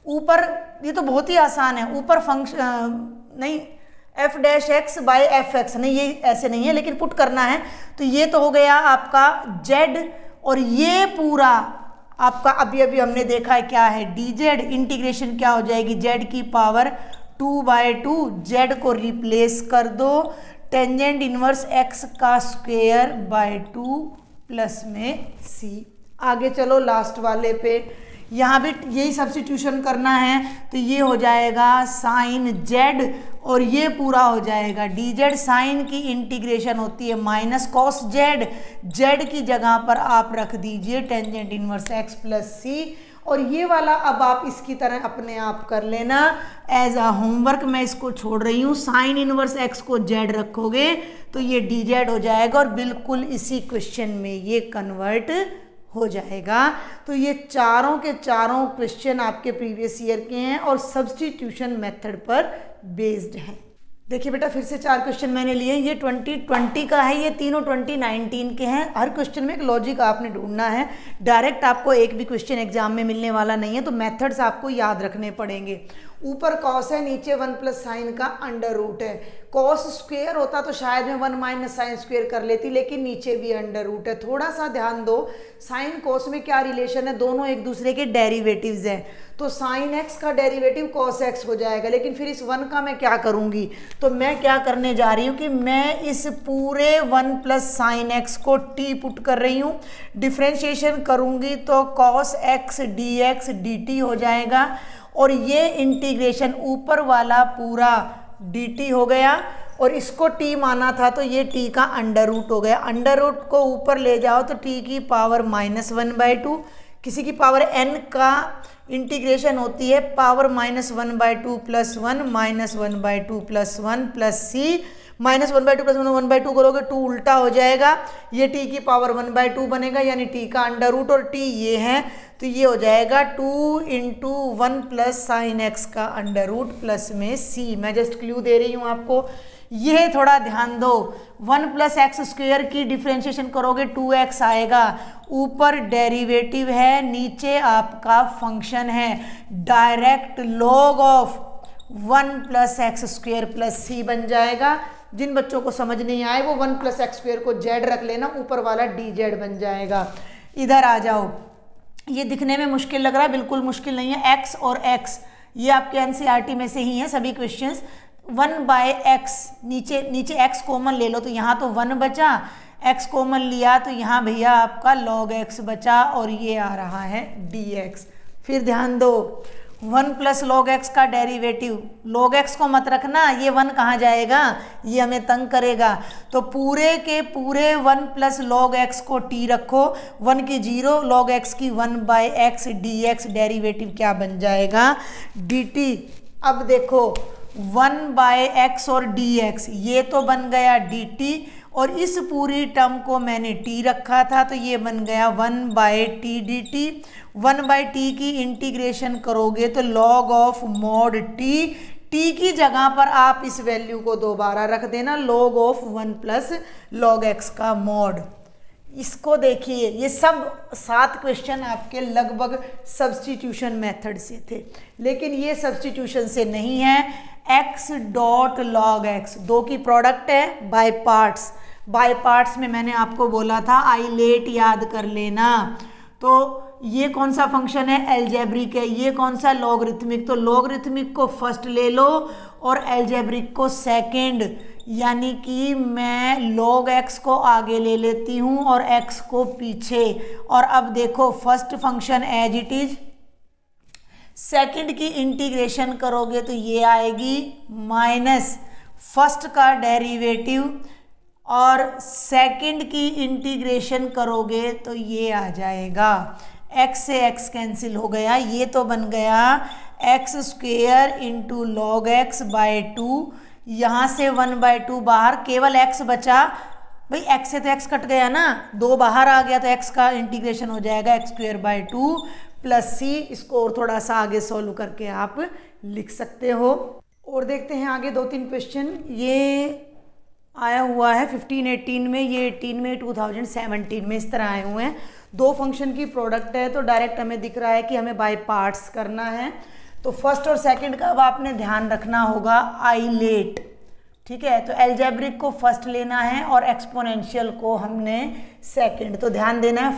ऊपर ये तो बहुत ही आसान है, ऊपर फंक्शन नहीं F dash x by F x, नहीं ये ऐसे नहीं है लेकिन पुट करना है। तो ये तो हो गया आपका जेड, और ये पूरा आपका अभी अभी हमने देखा है क्या है डी जेड, इंटीग्रेशन क्या हो जाएगी जेड की पावर 2/2, जेड को रिप्लेस कर दो टेंजेंट इनवर्स एक्स का स्क्वेयर बाय 2 प्लस में सी। आगे चलो लास्ट वाले पे, यहाँ भी यही सब्स्टिट्यूशन करना है। तो ये हो जाएगा साइन जेड और ये पूरा हो जाएगा डी जेड। साइन की इंटीग्रेशन होती है माइनस कॉस जेड, जेड की जगह पर आप रख दीजिए टेंजेंट इनवर्स एक्स प्लस सी। और ये वाला अब आप इसकी तरह अपने आप कर लेना एज अ होमवर्क, मैं इसको छोड़ रही हूँ। साइन इनवर्स एक्स को जेड रखोगे तो ये डी जेड हो जाएगा और बिल्कुल इसी क्वेश्चन में ये कन्वर्ट हो जाएगा। तो ये चारों के चारों क्वेश्चन आपके प्रीवियस ईयर के हैं और सब्स्टिट्यूशन मेथड पर बेस्ड हैं। देखिए बेटा फिर से 4 क्वेश्चन मैंने लिए, ये 2020 का है, ये तीनों 2019 के हैं। हर क्वेश्चन में एक लॉजिक आपने ढूंढना है, डायरेक्ट आपको एक भी क्वेश्चन एग्जाम में मिलने वाला नहीं है, तो मेथड्स आपको याद रखने पड़ेंगे। ऊपर कॉस है, नीचे 1 प्लस साइन का अंडर रूट है। कॉस स्क्वेयर होता तो शायद मैं 1 माइनस साइन स्क्वेयर कर लेती, लेकिन नीचे भी अंडर रूट है। थोड़ा सा ध्यान दो, साइन कॉस में क्या रिलेशन है, दोनों एक दूसरे के डेरिवेटिव्स हैं। तो साइन एक्स का डेरिवेटिव कॉस एक्स हो जाएगा, लेकिन फिर इस 1 का मैं क्या करूंगी, तो मैं क्या करने जा रही हूँ कि मैं इस पूरे 1 प्लस साइन एक्स को टी पुट कर रही हूँ। डिफ्रेंशिएशन करूंगी तो cos x D x d T हो जाएगा, और ये इंटीग्रेशन ऊपर वाला पूरा dt हो गया, और इसको t माना था तो ये t का अंडर रूट हो गया। अंडर रूट को ऊपर ले जाओ तो t की पावर -1/2, किसी की पावर n का इंटीग्रेशन होती है power -1/2 plus 1 -1/2 plus 1 plus c। -1/2 plus 1/2 करोगे 2 उल्टा हो जाएगा, ये t की पावर 1/2 बनेगा, यानी t का अंडर रूट, और t ये है तो ये हो जाएगा 2 इंटू 1 प्लस साइन एक्स का अंडर रूट प्लस में c। मैं जस्ट क्लू दे रही हूँ आपको, ये थोड़ा ध्यान दो। 1 प्लस एक्स स्क्वेयर की डिफ्रेंशिएशन करोगे 2x आएगा, ऊपर डेरिवेटिव है, नीचे आपका फंक्शन है, direct log of 1 plus x square plus C बन जाएगा। जिन बच्चों को समझ नहीं आए वो 1 प्लस एक्स स्क्वेयर को जेड रख लेना, ऊपर वाला डी जेड बन जाएगा। इधर आ जाओ, ये दिखने में मुश्किल लग रहा है, बिल्कुल मुश्किल नहीं है। x और x ये आपके एनसीईआरटी में से ही है सभी क्वेश्चंस। 1/x, नीचे x कॉमन ले लो तो यहाँ तो 1 बचा, x कॉमन लिया तो यहाँ भैया आपका log x बचा, और ये आ रहा है dx। फिर ध्यान दो, 1 प्लस लॉग एक्स का डेरिवेटिव, लॉग एक्स को मत रखना, ये 1 कहाँ जाएगा, ये हमें तंग करेगा। तो पूरे के पूरे 1 प्लस लॉग एक्स को t रखो, 1 की 0, लॉग एक्स की 1/x dx, डेरिवेटिव क्या बन जाएगा dt। अब देखो 1/x और dx ये तो बन गया dt, और इस पूरी टर्म को मैंने t रखा था तो ये बन गया 1/t dt। 1/t की इंटीग्रेशन करोगे तो log ऑफ मॉड t की जगह पर आप इस वैल्यू को दोबारा रख देना, log of 1 plus log x का मॉड। इसको देखिए, ये सब 7 क्वेश्चन आपके लगभग सब्स्टिट्यूशन मेथड से थे, लेकिन ये सब्स्टिट्यूशन से नहीं है। x डॉट लॉग एक्स, 2 की प्रोडक्ट है बाय पार्ट्स। बाय पार्ट्स में मैंने आपको बोला था आइलेट याद कर लेना। तो ये कौन सा फंक्शन है, एल्जेब्रिक है, ये कौन सा लॉगरिथमिक, तो लॉगरिथमिक को फर्स्ट ले लो और एल्जेब्रिक को सेकंड, यानी कि मैं log x को आगे ले लेती हूँ और x को पीछे। और अब देखो first function as it is, second की इंटीग्रेशन करोगे तो ये आएगी माइनस फर्स्ट का डेरिवेटिव, और सेकंड की इंटीग्रेशन करोगे तो ये आ जाएगा, x से x कैंसिल हो गया, ये तो बन गया x square into log x by 2, यहाँ से 1/2 बाहर, केवल x बचा भाई, x से तो x कट गया ना, 2 बाहर आ गया तो x का इंटीग्रेशन हो जाएगा x square by 2 plus c। इसको और थोड़ा सा आगे सॉल्व करके आप लिख सकते हो। और देखते हैं आगे 2-3 क्वेश्चन। ये आया हुआ है 15-18 में, ये 18 में, 2017 में, इस तरह आए हुए हैं। दो फंक्शन की प्रोडक्ट है तो डायरेक्ट हमें दिख रहा है कि हमें बाय पार्ट्स करना है। तो फर्स्ट और सेकंड का अब आपने ध्यान रखना होगा आइलेट, ठीक है। तो एल्जेब्रिक को फर्स्ट लेना है और एक्सपोनेंशियल को हमने सेकंड। तो ध्यान देना है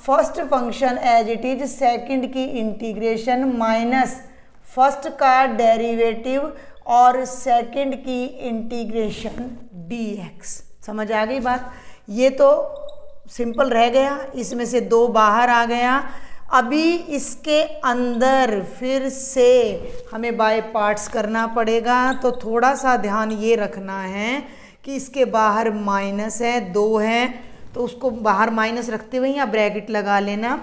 first function as it is, second की इंटीग्रेशन माइनस फर्स्ट का डेरिवेटिव और सेकंड की इंटीग्रेशन dx। समझ आ गई बात? ये तो सिंपल रह गया, इसमें से दो बाहर आ गया। अभी इसके अंदर फिर से हमें बाय पार्ट्स करना पड़ेगा। तो थोड़ा सा ध्यान ये रखना है कि इसके बाहर माइनस है, 2 है, तो उसको बाहर माइनस रखते हुए यहाँ ब्रैकेट लगा लेना।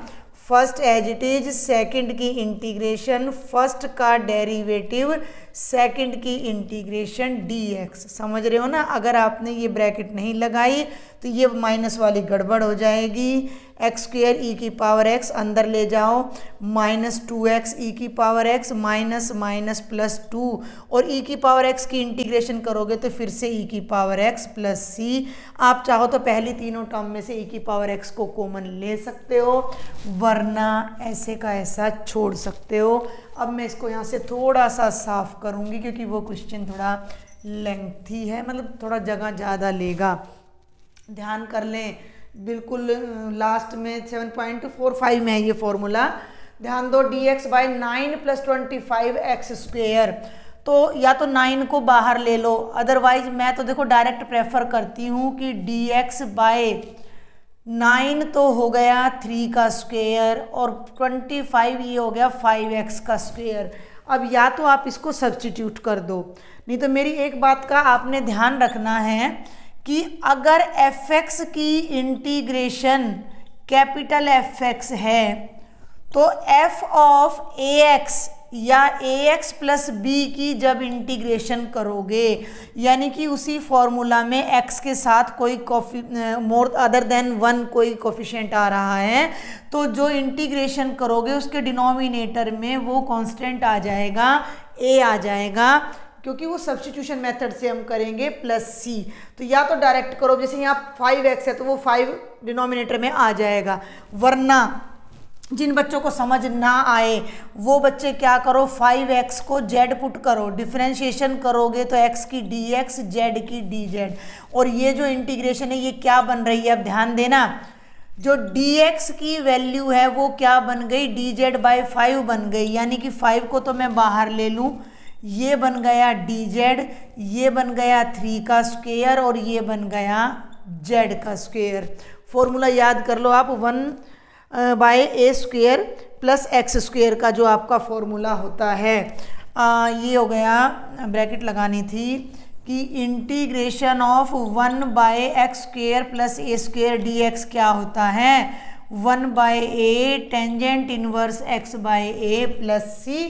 First as it is, second की इंटीग्रेशन, फर्स्ट का डेरिवेटिव, सेकंड की इंटीग्रेशन dx। समझ रहे हो ना? अगर आपने ये ब्रैकेट नहीं लगाई तो ये माइनस वाली गड़बड़ हो जाएगी। एक्स स्क्वेयर ई की पावर एक्स अंदर ले जाओ, माइनस 2x ई की power x, minus minus plus 2, और ई की पावर एक्स की इंटीग्रेशन करोगे तो फिर से ई की पावर एक्स प्लस सी। आप चाहो तो पहली तीनों टर्म में से ई की पावर एक्स को कॉमन ले सकते हो, वरना ऐसे का ऐसा छोड़ सकते हो। अब मैं इसको यहाँ से थोड़ा सा साफ करूँगी क्योंकि वो क्वेश्चन थोड़ा लेंथी है, मतलब थोड़ा जगह ज़्यादा लेगा। ध्यान कर लें, बिल्कुल लास्ट में 7.45 में है ये फॉर्मूला। ध्यान दो, dx बाई 9 + 25x²। तो या तो 9 को बाहर ले लो, अदरवाइज मैं तो देखो डायरेक्ट प्रेफर करती हूँ कि dx बाई 9 तो हो गया 3 का स्क्वेयर और 25 ये हो गया 5x का स्क्वेयर। अब या तो आप इसको सब्स्टिट्यूट कर दो, नहीं तो मेरी एक बात का आपने ध्यान रखना है कि अगर fx की इंटीग्रेशन कैपिटल Fx है तो f ऑफ ax या ax प्लस b की जब इंटीग्रेशन करोगे, यानी कि उसी फॉर्मूला में x के साथ कोई मोर अदर देन 1 कोई कोफिशिएंट आ रहा है, तो जो इंटीग्रेशन करोगे उसके डिनोमिनेटर में वो कांस्टेंट आ जाएगा, a आ जाएगा, क्योंकि वो सब्स्टिट्यूशन मेथड से हम करेंगे प्लस सी। तो या तो डायरेक्ट करो, जैसे यहाँ 5x है तो वो 5 डिनोमिनेटर में आ जाएगा, वरना जिन बच्चों को समझ ना आए वो बच्चे क्या करो, 5x को z पुट करो, डिफरेंशिएशन करोगे तो x की dx, z की dz, और ये जो इंटीग्रेशन है ये क्या बन रही है, अब ध्यान देना, जो dx की वैल्यू है वो क्या बन गई, dz बाई 5 बन गई, यानी कि 5 को तो मैं बाहर ले लूँ, ये बन गया dz, ये बन गया 3 का स्क्वेयर और ये बन गया z का स्क्वेयर। फॉर्मूला याद कर लो आप, 1 by A square plus x square का जो आपका फॉर्मूला होता है। ये हो गया, ब्रैकेट लगानी थी कि integration of 1 by x square plus A square dx क्या होता है, 1 by a tangent inverse x by a plus सी।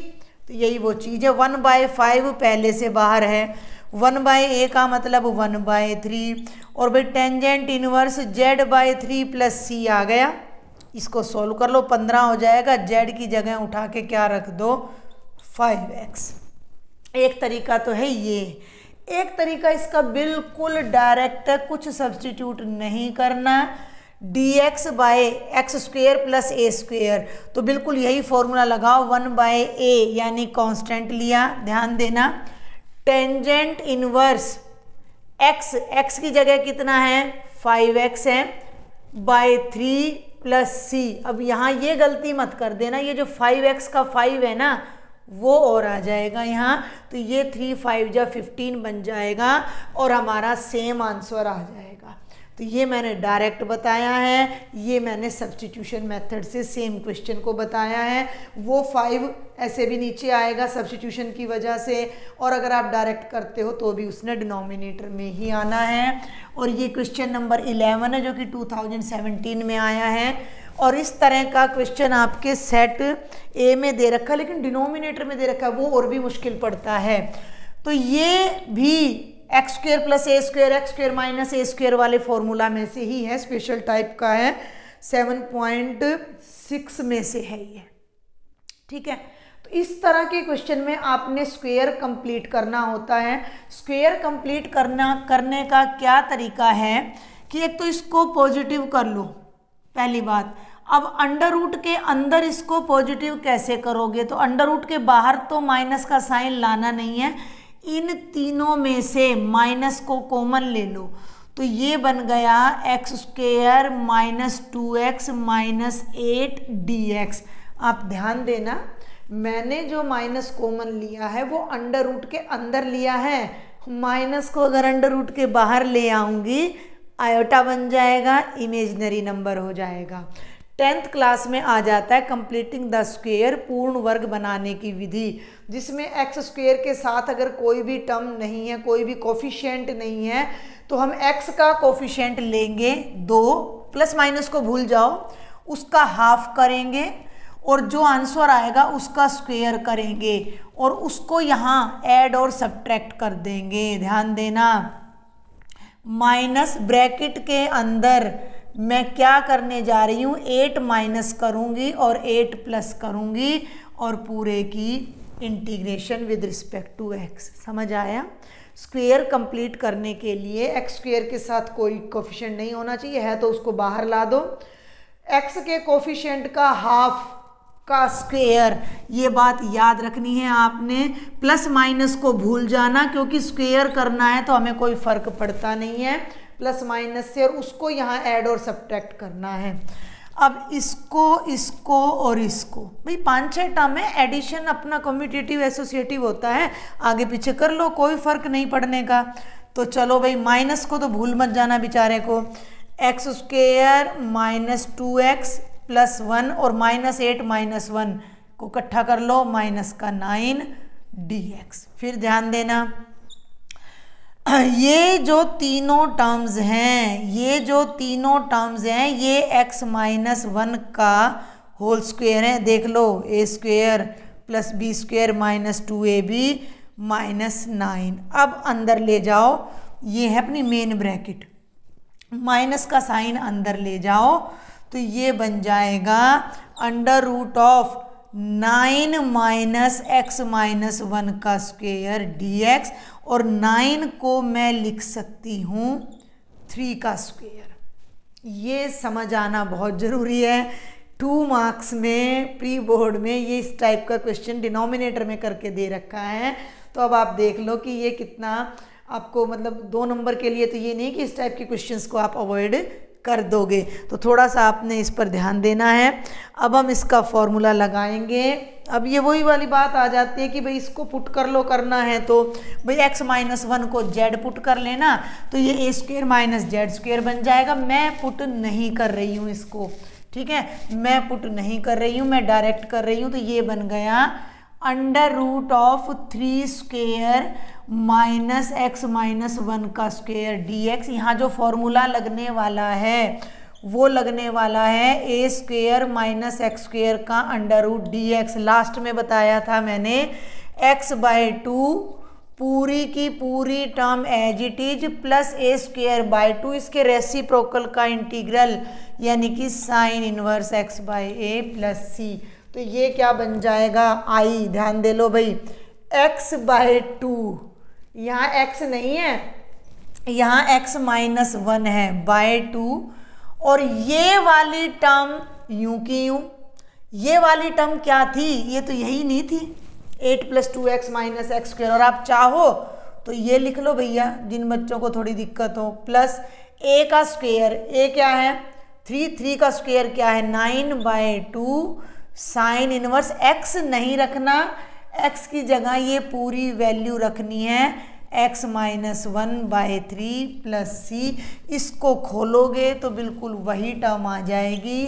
तो यही वो चीज़ है, 1 बाय 5 पहले से बाहर है, 1 बाय ए का मतलब 1 बाय 3, और भाई tangent inverse z by 3 plus C आ गया। इसको सॉल्व कर लो, 15 हो जाएगा, z की जगह उठा के क्या रख दो, 5x। एक तरीका तो है ये, एक तरीका इसका बिल्कुल डायरेक्ट है, कुछ सब्स्टिट्यूट नहीं करना, dx by x square plus A square. तो बिल्कुल यही फॉर्मूला लगाओ, 1 बाय ए यानी कांस्टेंट लिया, ध्यान देना, टेंजेंट इनवर्स x की जगह कितना है, 5x है, बाय 3 प्लस सी। अब यहाँ ये गलती मत कर देना, ये जो 5x का 5 है ना वो और आ जाएगा यहाँ, तो ये 3 5 जा 15 बन जाएगा और हमारा सेम आंसर आ जाएगा। तो ये मैंने डायरेक्ट बताया है, ये मैंने सब्स्टिट्यूशन मेथड से सेम क्वेश्चन को बताया है। वो 5 ऐसे भी नीचे आएगा सब्स्टिट्यूशन की वजह से, और अगर आप डायरेक्ट करते हो तो भी उसने डिनोमिनेटर में ही आना है। और ये क्वेश्चन नंबर 11 है जो कि 2017 में आया है, और इस तरह का क्वेश्चन आपके सेट ए में दे रखा है लेकिन डिनोमिनेटर में दे रखा है, वो और भी मुश्किल पड़ता है। तो ये भी एक्स स्क्वेयर प्लस ए स्क्वेयर, एक्स स्क्वेयर माइनस ए स्क्वेयर वाले फॉर्मूला में से ही है, स्पेशल टाइप का है, 7.6 में से है ये, ठीक है। तो इस तरह के क्वेश्चन में आपने स्क्वायर कंप्लीट करना होता है। स्क्वायर कंप्लीट करने का क्या तरीका है कि एक तो इसको पॉजिटिव कर लो, पहली बात। अब अंडर रूट के अंदर इसको पॉजिटिव कैसे करोगे, तो अंडर रूट के बाहर तो माइनस का साइन लाना नहीं है, इन तीनों में से माइनस को कॉमन ले लो, तो ये बन गया x square minus 2x minus 8dx। आप ध्यान देना, मैंने जो माइनस कॉमन लिया है वो अंडर रूट के अंदर लिया है, माइनस को अगर अंडर रूट के बाहर ले आऊंगी आयोटा बन जाएगा, इमेजिनरी नंबर हो जाएगा। 10th क्लास में आ जाता है कंप्लीटिंग द स्क्वायर, पूर्ण वर्ग बनाने की विधि, जिसमें एक्स स्क्वायर के साथ अगर कोई भी टर्म नहीं है, कोई भी कोफिशिएंट नहीं है, तो हम x का कोफिशिएंट लेंगे 2, प्लस माइनस को भूल जाओ, उसका हाफ करेंगे और जो आंसर आएगा उसका स्क्वायर करेंगे और उसको यहाँ ऐड और सब्ट्रैक्ट कर देंगे। ध्यान देना, माइनस ब्रैकेट के अंदर मैं क्या करने जा रही हूँ, 8 माइनस करूँगी और 8 प्लस करूँगी और पूरे की integration with respect to x। समझ आया? स्क्वायर कंप्लीट करने के लिए एक्स स्क्वायर के साथ कोई कोफिशिएंट नहीं होना चाहिए, है तो उसको बाहर ला दो। एक्स के कोफिशिएंट का हाफ का स्क्वायर, ये बात याद रखनी है आपने। प्लस माइनस को भूल जाना, क्योंकि स्क्वायर करना है तो हमें कोई फर्क पड़ता नहीं है प्लस माइनस से, और उसको यहाँ ऐड और सब्ट्रैक्ट करना है। अब इसको और इसको, भाई 5-6 टर्म है, एडिशन अपना कम्यूटेटिव एसोसिएटिव होता है, आगे पीछे कर लो, कोई फर्क नहीं पड़ने का। तो चलो भाई, माइनस को तो भूल मत जाना बेचारे को, x square minus 2x plus 1 और माइनस 8 माइनस 1 को इकट्ठा कर लो, माइनस का 9dx। फिर ध्यान देना, ये जो तीनों टर्म्स हैं, ये x माइनस 1 का होल स्क्वायर है। देख लो, a square plus b square minus 2ab minus 9। अब अंदर ले जाओ, ये है अपनी मेन ब्रैकेट, माइनस का साइन अंदर ले जाओ, तो ये बन जाएगा under root of 9 minus x minus 1 का स्क्वायर dx, और 9 को मैं लिख सकती हूँ 3 का स्क्वायर। ये समझ आना बहुत ज़रूरी है। 2 मार्क्स में प्री बोर्ड में ये इस टाइप का क्वेश्चन डिनोमिनेटर में करके दे रखा है, तो अब आप देख लो कि ये कितना आपको, मतलब 2 नंबर के लिए तो ये नहीं कि इस टाइप के क्वेश्चंस को आप अवॉइड कर दोगे, तो थोड़ा सा आपने इस पर ध्यान देना है। अब हम इसका फॉर्मूला लगाएंगे। अब ये वही वाली बात आ जाती है कि भाई इसको पुट कर लो, करना है तो भाई x माइनस 1 को z पुट कर लेना, तो ये a square minus Z square बन जाएगा। मैं पुट नहीं कर रही हूँ इसको, ठीक है, मैं पुट नहीं कर रही हूँ, मैं डायरेक्ट कर रही हूँ, तो ये बन गया under root of 3 square minus x minus 1 का स्क्वायर dx। यहाँ जो फॉर्मूला लगने वाला है वो लगने वाला है a square minus x square का अंडर रूट dx। लास्ट में बताया था मैंने x/2 पूरी की पूरी term as it is plus a²/2 इसके रेसिप्रोकल का इंटीग्रल, यानी कि sine inverse x/a plus c। तो ये क्या बन जाएगा, i। ध्यान दे लो भाई, x/2, यहाँ x नहीं है, यहाँ x माइनस 1 है बाय 2, और ये वाली टर्म यूं की यूं, ये वाली टर्म क्या थी, ये तो यही नहीं थी 8 + 2x माइनस एक्स स्क्वायर। और आप चाहो तो ये लिख लो भैया, जिन बच्चों को थोड़ी दिक्कत हो, प्लस a का स्क्वायर, a क्या है 3 का स्क्वायर क्या है 9/2 साइन इनवर्स x नहीं रखना, x की जगह ये पूरी वैल्यू रखनी है x माइनस 1/3 प्लस c। इसको खोलोगे तो बिल्कुल वही टर्म आ जाएगी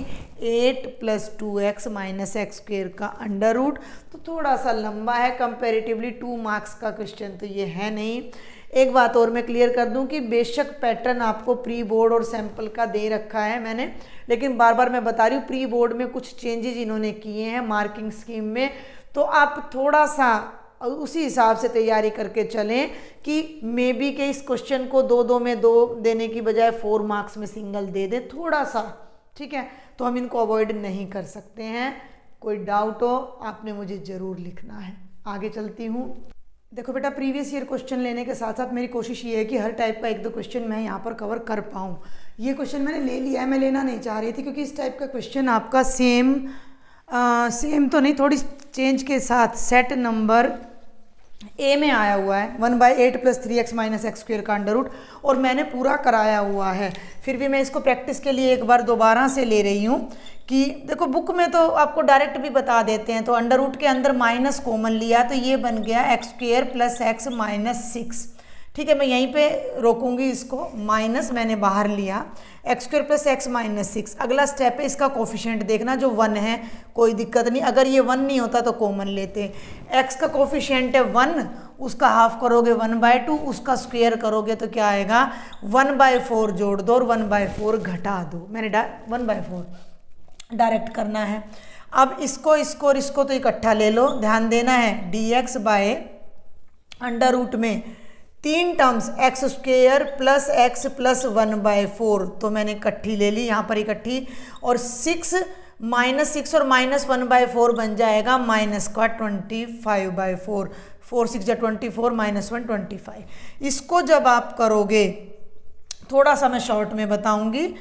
8 + 2x माइनस एक्स स्क्वायर का अंडर रूट। तो थोड़ा सा लंबा है कंपैरेटिवली, 2 मार्क्स का क्वेश्चन तो ये है नहीं। एक बात और मैं क्लियर कर दूं कि बेशक पैटर्न आपको प्री बोर्ड और सैंपल का दे रखा है मैंने, लेकिन बार बार मैं बता रही हूँ प्री बोर्ड में कुछ चेंजेज इन्होंने किए हैं मार्किंग स्कीम में, तो आप थोड़ा सा उसी हिसाब से तैयारी करके चलें कि मे बी के इस क्वेश्चन को 2 में 2 देने की बजाय 4 मार्क्स में सिंगल दे दें थोड़ा सा, ठीक है, तो हम इनको अवॉइड नहीं कर सकते हैं। कोई डाउट हो आपने मुझे ज़रूर लिखना है। आगे चलती हूँ। देखो बेटा, प्रीवियस ईयर क्वेश्चन लेने के साथ साथ मेरी कोशिश ये है कि हर टाइप का 1-2 क्वेश्चन मैं यहाँ पर कवर कर पाऊँ। ये क्वेश्चन मैंने ले लिया है, मैं लेना नहीं चाह रही थी क्योंकि इस टाइप का क्वेश्चन आपका सेम तो नहीं, थोड़ी चेंज के साथ सेट नंबर ए में आया हुआ है 1/8 + 3x - x² का अंडर रूट, और मैंने पूरा कराया हुआ है। फिर भी मैं इसको प्रैक्टिस के लिए एक बार दोबारा से ले रही हूँ कि देखो बुक में तो आपको डायरेक्ट भी बता देते हैं। तो अंडर रूट के अंदर माइनस कॉमन लिया तो ये बन गया x² + x - 6। ठीक है, मैं यहीं पे रोकूंगी इसको, माइनस मैंने बाहर लिया, x² + x - 6। अगला स्टेप है इसका कोफिशिएंट देखना, जो 1 है, कोई दिक्कत नहीं। अगर ये 1 नहीं होता तो कॉमन लेते। x का कोफिशिएंट है 1, उसका हाफ करोगे 1/2, उसका स्क्वायर करोगे तो क्या आएगा 1/4 जोड़ दो और 1/4 घटा दो। मैंने 1/4 डायरेक्ट करना है। अब इसको और इसको तो इकट्ठा ले लो। ध्यान देना है dx/अंडर रूट में 3 टर्म्स x² + x + 1/4, तो मैंने इकट्ठी ले ली यहाँ पर इकट्ठी, और 6 -6 और -1/4 बन जाएगा -25/4। 4 6 = 24, -1 25। इसको जब आप करोगे, थोड़ा सा मैं शॉर्ट में बताऊंगी,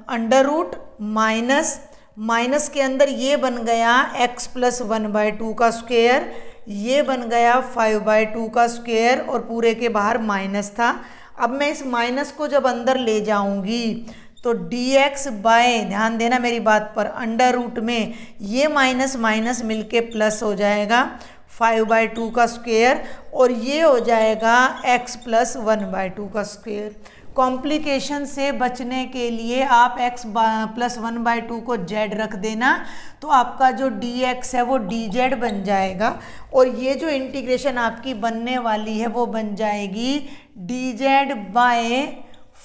अंडर रूट माइनस के अंदर ये बन गया x + 1/2 का स्क्वायर, ये बन गया 5/2 का स्क्वायर, और पूरे के बाहर माइनस था। अब मैं इस माइनस को जब अंदर ले जाऊंगी तो dx बाय, ध्यान देना मेरी बात पर, अंडर रूट में ये माइनस माइनस मिलके प्लस हो जाएगा 5/2 का स्क्वायर, और ये हो जाएगा x + 1/2 का स्क्वायर। कॉम्प्लिकेशन से बचने के लिए आप x + 1/2 को z रख देना, तो आपका जो dx है वो dz बन जाएगा, और ये जो इंटीग्रेशन आपकी बनने वाली है वो बन जाएगी dz बाय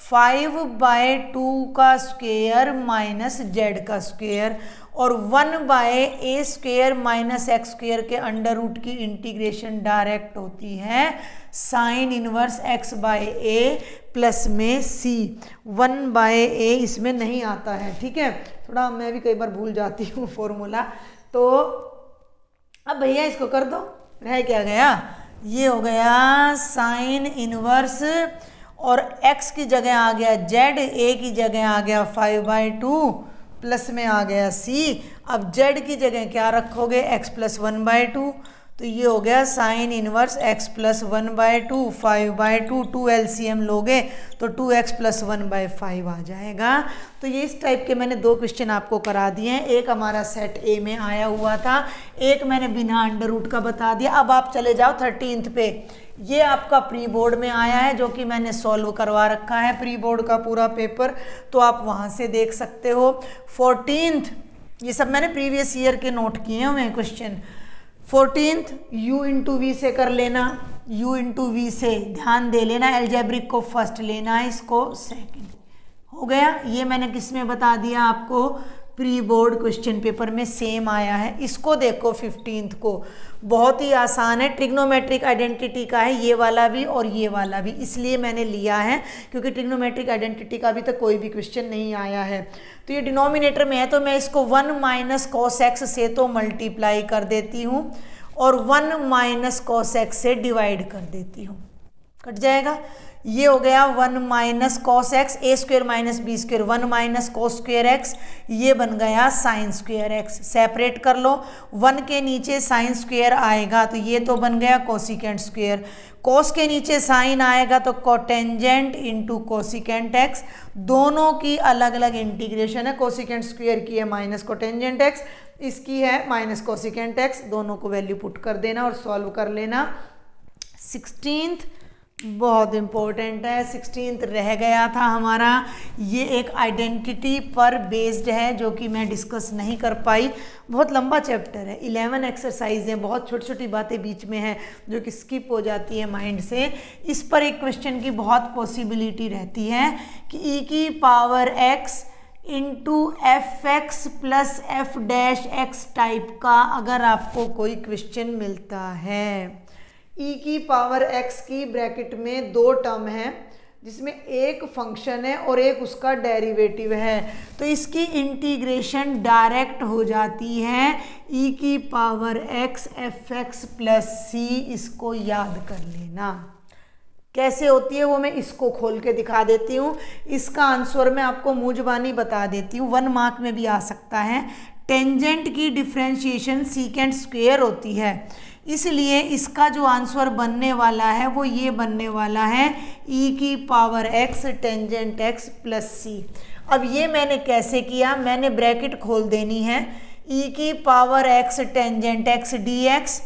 5/2 का स्क्वायर माइनस z का स्क्वायर, और 1/a² - x² के अंडर रूट की इंटीग्रेशन डायरेक्ट होती है sin इनवर्स x/a प्लस में c। 1/a इसमें नहीं आता है। ठीक है, थोड़ा मैं भी कई बार भूल जाती हूँ फॉर्मूला। तो अब भैया इसको कर दो, रह क्या गया, ये हो गया sin इनवर्स, और x की जगह आ गया z, a की जगह आ गया 5/2 प्लस में आ गया c। अब z की जगह क्या रखोगे, x + 1/2, तो ये हो गया sin इनवर्स x + 1/2 5/2, 2 LCM लोगे तो 2x + 1/5 आ जाएगा। तो ये इस टाइप के मैंने 2 क्वेश्चन आपको करा दिए हैं। एक हमारा सेट ए में आया हुआ था, एक मैंने बिना अंडर रूट का बता दिया। अब आप चले जाओ 13th पे, ये आपका प्री बोर्ड में आया है, जो कि मैंने सॉल्व करवा रखा है प्री बोर्ड का पूरा पेपर, तो आप वहाँ से देख सकते हो। 14th, ये सब मैंने प्रीवियस ईयर के नोट किए हुए क्वेश्चन। 14th u × v से कर लेना, u × v से ध्यान दे लेना, एल्जेब्रिक को फर्स्ट लेना है, इसको सेकंड। हो गया, ये मैंने किस में बता दिया आपको, प्री बोर्ड क्वेश्चन पेपर में सेम आया है। इसको देखो 15th को, बहुत ही आसान है, ट्रिग्नोमेट्रिक आइडेंटिटी का है ये वाला भी और ये वाला भी, इसलिए मैंने लिया है क्योंकि ट्रिग्नोमेट्रिक आइडेंटिटी का अभी तक कोई भी क्वेश्चन नहीं आया है। तो ये डिनोमिनेटर में है तो मैं इसको 1 - cos x से तो मल्टीप्लाई कर देती हूँ और 1 - cos x से डिवाइड कर देती हूँ, कट जाएगा। ये हो गया 1 - cos x, a² - b², 1 - cos² x, ये बन गया sin² x। सेपरेट कर लो, 1 के नीचे sin² आएगा तो ये तो बन गया cosecant², cos के नीचे sin आएगा तो cotangent × cosecant x। दोनों की अलग अलग इंटीग्रेशन है, cosecant² की है माइनस cotangent x, इसकी है माइनस cosecant x, दोनों को वैल्यू पुट कर देना और सॉल्व कर लेना। 16th बहुत इंपॉर्टेंट है, 16th रह गया था हमारा, ये एक आइडेंटिटी पर बेस्ड है जो कि मैं डिस्कस नहीं कर पाई, बहुत लंबा चैप्टर है, 11 एक्सरसाइज हैं, बहुत छोटी छोटी बातें बीच में हैं जो कि स्किप हो जाती है माइंड से। इस पर एक क्वेश्चन की बहुत पॉसिबिलिटी रहती है कि e⁻x × fx + f' टाइप का अगर आपको कोई क्वेश्चन मिलता है, e⁻x की ब्रैकेट में 2 टर्म है, जिसमें एक फंक्शन है और एक उसका डेरिवेटिव है, तो इसकी इंटीग्रेशन डायरेक्ट हो जाती है e की power x fx plus c। इसको याद कर लेना। कैसे होती है वो मैं इसको खोल के दिखा देती हूँ। इसका आंसर मैं आपको मुंहजबानी बता देती हूँ, 1 मार्क में भी आ सकता है। टेंजेंट की डिफ्रेंशिएशन सीकेंट स्क्वायर होती है, इसलिए इसका जो आंसर बनने वाला है वो ये बनने वाला है e की power x tangent x plus c। अब ये मैंने कैसे किया, मैंने ब्रैकेट खोल देनी है e की power x tangent x dx,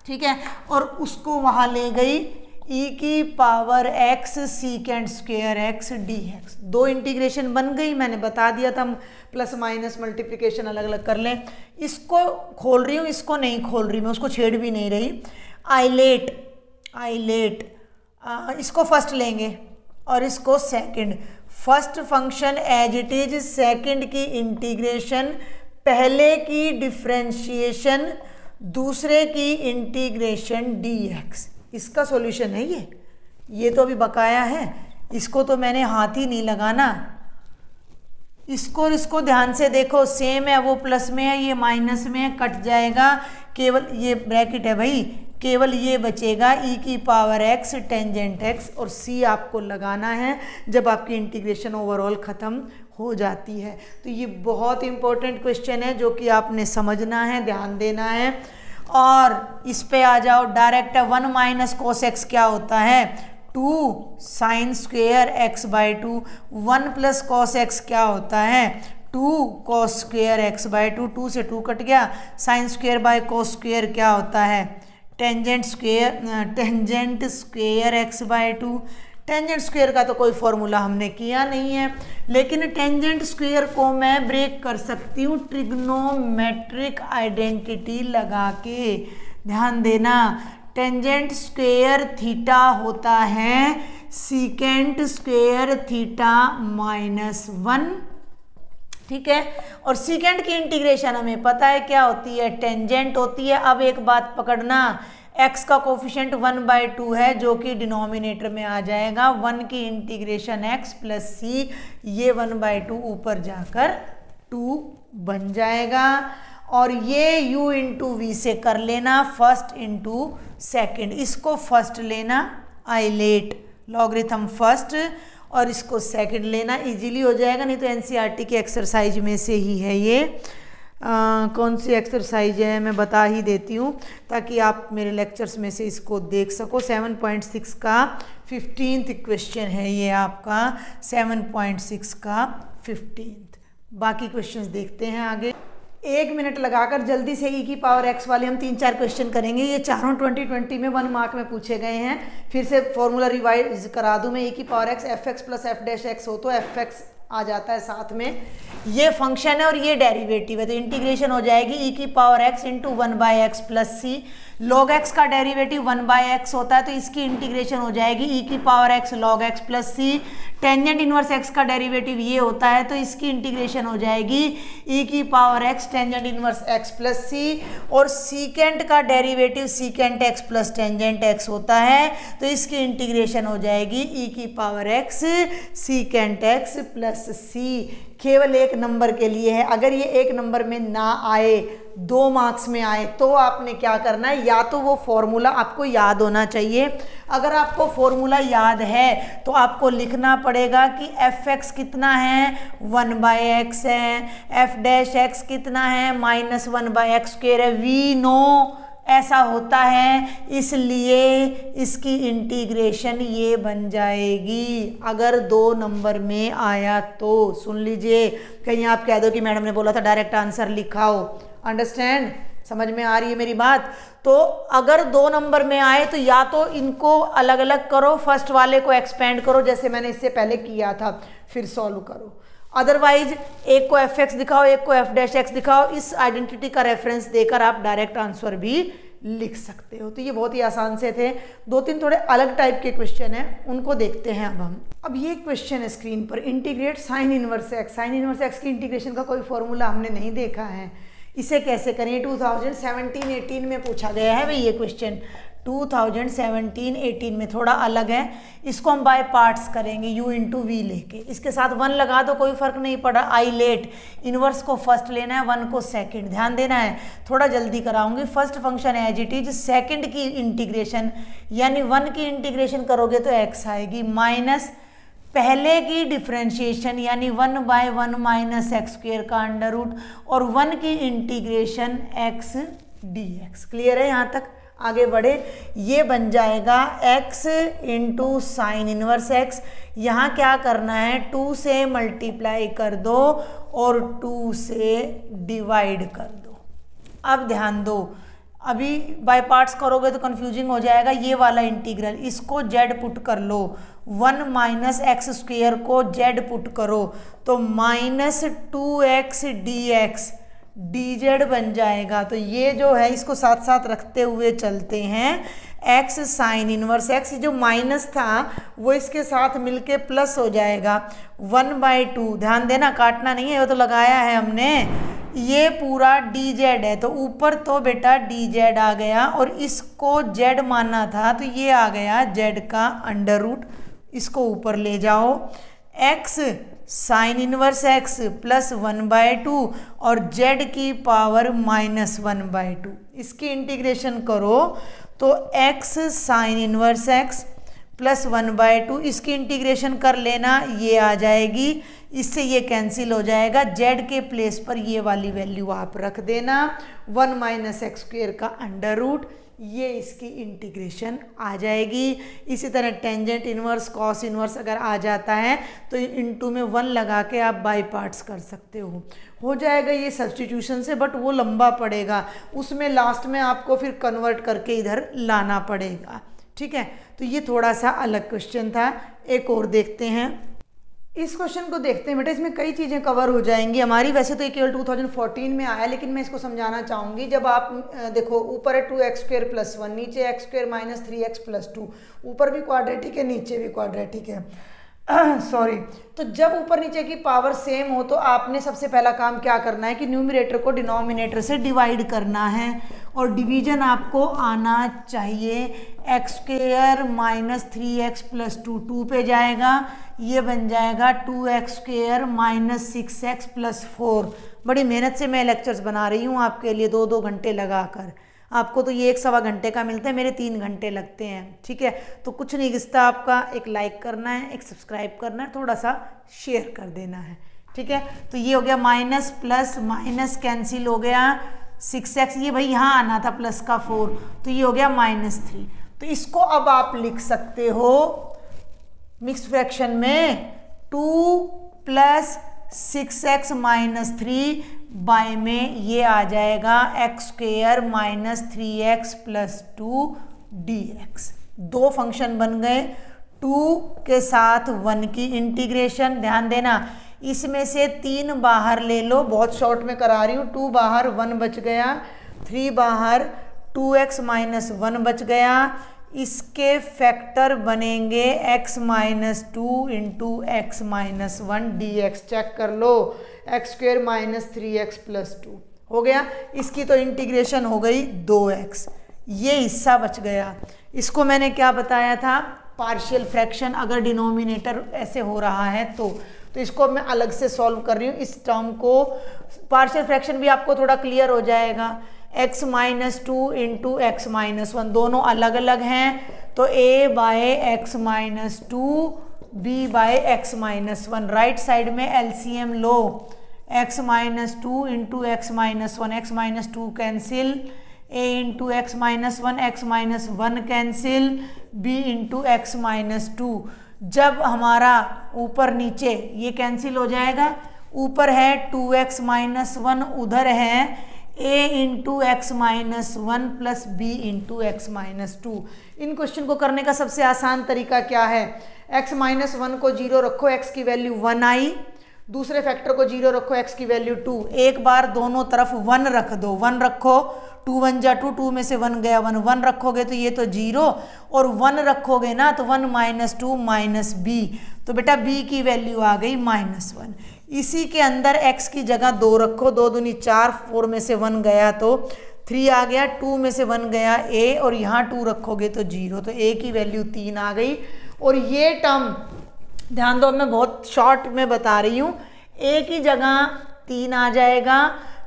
ठीक है, और उसको वहाँ ले गई e की power x secant square x dx। 2 integration बन गई, मैंने बता दिया था प्लस माइनस मल्टीप्लिकेशन अलग अलग कर लें। इसको खोल रही हूँ, इसको नहीं खोल रही मैं, उसको छेड़ भी नहीं रही। आइलेट इसको फर्स्ट लेंगे और इसको second. First function as it is, second की इंटीग्रेशन, पहले की डिफ्रेंशिएशन, दूसरे की इंटीग्रेशन dx। इसका सॉल्यूशन है ये तो अभी बकाया है, इसको तो मैंने हाथ ही नहीं लगाना। इसको ध्यान से देखो, सेम है, वो प्लस में है, ये माइनस में है, कट जाएगा। केवल ये ब्रैकेट है भाई, केवल ये बचेगा e की पावर x टेंजेंट x, और c आपको लगाना है जब आपकी इंटीग्रेशन ओवरऑल ख़त्म हो जाती है। तो ये बहुत इंपॉर्टेंट क्वेश्चन है जो कि आपने समझना है, ध्यान देना है। और इस पे आ जाओ डायरेक्ट। 1 माइनस कोस एक्स क्या होता है, 2 sine square x by 2। 1 plus cos x क्या होता है, 2 कॉस स्क्वेयर एक्स बाई 2। 2 से 2 कट गया। Sine square by cos square क्या होता है, tangent square x by 2। Tangent square का तो कोई फॉर्मूला हमने किया नहीं है, लेकिन टेंजेंट स्क्वेयर को मैं ब्रेक कर सकती हूँ ट्रिग्नोमेट्रिक आइडेंटिटी लगा के। ध्यान देना, टेंजेंट स्क्वेयर थीटा होता है सीकेंट स्क्वेयर थीटा माइनस 1, ठीक है। और सीकेंट की इंटीग्रेशन हमें पता है क्या होती है, टेंजेंट होती है। अब एक बात पकड़ना, x का कोफिशिएंट 1/2 है जो कि डिनोमिनेटर में आ जाएगा। 1 की इंटीग्रेशन x प्लस c, ये 1/2 ऊपर जाकर 2 बन जाएगा। और ये u इंटू वी से कर लेना, फर्स्ट इंटू सेकेंड। इसको फर्स्ट लेना, आइलेट लॉगरिथम फर्स्ट, और इसको सेकेंड लेना, इजीली हो जाएगा। नहीं तो एनसीईआरटी की एक्सरसाइज में से ही है ये। कौन सी एक्सरसाइज है मैं बता ही देती हूँ ताकि आप मेरे लेक्चर्स में से इसको देख सको। 7.6 का 15th क्वेश्चन है ये आपका, 7.6 का 15th। बाकी क्वेश्चंस देखते हैं आगे। 1 मिनट लगाकर जल्दी से e की पावर x वाले हम 3-4 क्वेश्चन करेंगे। ये चारों 2020 में 1 मार्क में पूछे गए हैं। फिर से फॉर्मूला रिवाइज करा दूं मैं, e की power x fx plus f dash x हो तो fx आ जाता है साथ में। ये फंक्शन है और ये डेरिवेटिव है, तो इंटीग्रेशन हो जाएगी e की power x into 1/x plus c। log x का डेरिवेटिव 1/x होता है, तो इसकी इंटीग्रेशन हो जाएगी e की power x log x plus c। Tangent inverse x का डेरिवेटिव ये होता है, तो इसकी इंटीग्रेशन हो जाएगी e की power x tangent inverse x plus c। और सीकेंट का derivative secant x plus tangent x होता है, तो इसकी इंटीग्रेशन हो जाएगी e की power x secant x plus c। केवल 1 नंबर के लिए है। अगर ये 1 नंबर में ना आए, 2 मार्क्स में आए, तो आपने क्या करना है, या तो वो फॉर्मूला आपको याद होना चाहिए। अगर आपको फॉर्मूला याद है तो आपको लिखना पड़ेगा कि fx कितना है, 1/x है, f डैश x कितना है, -1/x स्क्वायर है। वी नो ऐसा होता है, इसलिए इसकी इंटीग्रेशन ये बन जाएगी अगर 2 नंबर में आया तो। सुन लीजिए, कहीं आप कह दो कि मैडम ने बोला था डायरेक्ट आंसर लिखाओ। अंडरस्टैंड, समझ में आ रही है मेरी बात। तो अगर 2 नंबर में आए तो या तो इनको अलग अलग करो, फर्स्ट वाले को एक्सपेंड करो जैसे मैंने इससे पहले किया था, फिर सॉल्व करो। अदरवाइज एक को fx दिखाओ, एक को f डैश x दिखाओ। इस आइडेंटिटी का रेफरेंस देकर आप डायरेक्ट आंसर भी लिख सकते हो। तो ये बहुत ही आसान से थे। 2-3 थोड़े अलग टाइप के क्वेश्चन हैं, उनको देखते हैं अब हम। अब ये क्वेश्चन है स्क्रीन पर, integrate sign inverse x। Sign inverse x की इंटीग्रेशन का कोई फॉर्मूला हमने नहीं देखा है, इसे कैसे करें। 2017-18 में पूछा गया है भाई ये क्वेश्चन। 2017-18 में, थोड़ा अलग है। इसको हम बाय पार्ट्स करेंगे u इंटू वी लेके, इसके साथ 1 लगा दो, कोई फर्क नहीं पड़ा। आई लेट, इनवर्स को फर्स्ट लेना है, 1 को सेकंड, ध्यान देना है, थोड़ा जल्दी कराऊंगी। First function as it is, second की इंटीग्रेशन यानी 1 की इंटीग्रेशन करोगे तो x आएगी, माइनस पहले की डिफ्रेंशिएशन यानी 1/1 माइनस एक्स स्क्वेयर का अंडर रूट और 1 की इंटीग्रेशन x dx। क्लियर है यहाँ तक? आगे बढ़े, ये बन जाएगा x into sine inverse x। यहाँ क्या करना है, 2 से मल्टीप्लाई कर दो और 2 से डिवाइड कर दो। अब ध्यान दो, अभी बाय पार्ट्स करोगे तो कंफ्यूजिंग हो जाएगा। ये वाला इंटीग्रल, इसको z पुट कर लो, 1 माइनस एक्स स्क्वेयर को z पुट करो तो माइनस 2x dx dz बन जाएगा। तो ये जो है इसको साथ साथ रखते हुए चलते हैं, x साइन इनवर्स x, जो माइनस था वो इसके साथ मिलके प्लस हो जाएगा, 1/2। ध्यान देना, काटना नहीं है, वो तो लगाया है हमने। ये पूरा dz है तो ऊपर तो बेटा dz आ गया और इसको z माना था तो ये आ गया z का अंडर रूट, इसको ऊपर ले जाओ। x sign inverse x plus 1/2 और z की पावर माइनस 1/2, इसकी इंटीग्रेशन करो तो x sign inverse x plus 1/2, इसकी इंटीग्रेशन कर लेना, ये आ जाएगी, इससे ये कैंसिल हो जाएगा। z के प्लेस पर ये वाली वैल्यू आप रख देना, 1 माइनस एक्स स्क्वेयर का अंडर रूट, ये इसकी इंटीग्रेशन आ जाएगी। इसी तरह टेंजेंट इनवर्स कॉस इनवर्स अगर आ जाता है तो इनटू में 1 लगा के आप बाय पार्ट्स कर सकते हो जाएगा ये सब्स्टिट्यूशन से, बट वो लंबा पड़ेगा, उसमें लास्ट में आपको फिर कन्वर्ट करके इधर लाना पड़ेगा। ठीक है, तो ये थोड़ा सा अलग क्वेश्चन था। एक और देखते हैं, इस क्वेश्चन को देखते हैं बेटा, इसमें कई चीज़ें कवर हो जाएंगी हमारी। वैसे तो ये केवल 2014 में आया, लेकिन मैं इसको समझाना चाहूँगी। जब आप देखो ऊपर है 2x स्क्वेयर प्लस 1, नीचे x square minus 3x plus 2, ऊपर भी क्वाड्रेटिक है नीचे भी क्वाड्रेटिक है सॉरी। तो जब ऊपर नीचे की पावर सेम हो तो आपने सबसे पहला काम क्या करना है कि न्यूमरेटर को डिनोमिनेटर से डिवाइड करना है और डिवीजन आपको आना चाहिए। X square minus 3x plus 2 पे जाएगा, ये बन जाएगा 2x square minus 6x plus 4। बड़ी मेहनत से मैं लेक्चर्स बना रही हूँ आपके लिए, 2-2 घंटे लगाकर। आपको तो ये 1-1.25 घंटे का मिलता है, मेरे 3 घंटे लगते हैं। ठीक है, तो कुछ नहीं घिसता आपका, एक लाइक करना है, एक सब्सक्राइब करना है, थोड़ा सा शेयर कर देना है। ठीक है, तो ये हो गया माइनस प्लस माइनस कैंसिल हो गया, 6x ये भाई यहाँ आना था प्लस का 4, तो ये हो गया -3। तो इसको अब आप लिख सकते हो मिक्स्ड फ्रैक्शन में 2 प्लस 6x माइनस 3 बाय में ये आ जाएगा x square minus 3x plus 2 dx। 2 function बन गए, 2 के साथ 1 की इंटीग्रेशन। ध्यान देना, इसमें से 3 बाहर ले लो, बहुत शॉर्ट में करा रही हूँ। 2 बाहर 1 बच गया, 3 बाहर 2x माइनस 1 बच गया। इसके फैक्टर बनेंगे x minus 2 into X minus 1 dx। Check कर लो, X square minus 3x plus 2 हो गया। इसकी तो इंटीग्रेशन हो गई 2x, ये हिस्सा बच गया। इसको मैंने क्या बताया था, पार्शियल फ्रैक्शन अगर डिनोमिनेटर ऐसे हो रहा है तो इसको मैं अलग से सॉल्व कर रही हूँ। इस टर्म को पार्शियल फ्रैक्शन भी आपको थोड़ा क्लियर हो जाएगा। x minus 2 into X minus 1 दोनों अलग अलग हैं, तो a by X minus 2 b by X minus 1। Right side में एलसीएम लो, x minus 2 into X minus 1, X minus 2 cancel, a into X minus 1, X minus 1 cancel, b into X minus 2। जब हमारा ऊपर नीचे ये कैंसिल हो जाएगा, ऊपर है 2x माइनस 1, उधर है a into X minus 1 plus b into X minus 2। In question को करने का सबसे आसान तरीका क्या है, x माइनस 1 को 0 रखो, x की वैल्यू 1 आई, दूसरे फैक्टर को 0 रखो, x की वैल्यू 2। एक बार दोनों तरफ 1 रख दो, 1 रखो, 2 1 जा 2, 2 में से 1 गया 1, 1 रखोगे तो ये तो 0, और 1 रखोगे ना तो 1 माइनस 2 माइनस b, तो बेटा b की वैल्यू आ गई -1। इसी के अंदर x की जगह 2 रखो, 2 दूनी 4, 4 में से 1 गया तो 3 आ गया, 2 में से 1 गया a, और यहाँ 2 रखोगे तो 0, तो a की वैल्यू 3 आ गई। और ये टर्म ध्यान दो, मैं बहुत शॉर्ट में बता रही हूँ, a की जगह 3 आ जाएगा,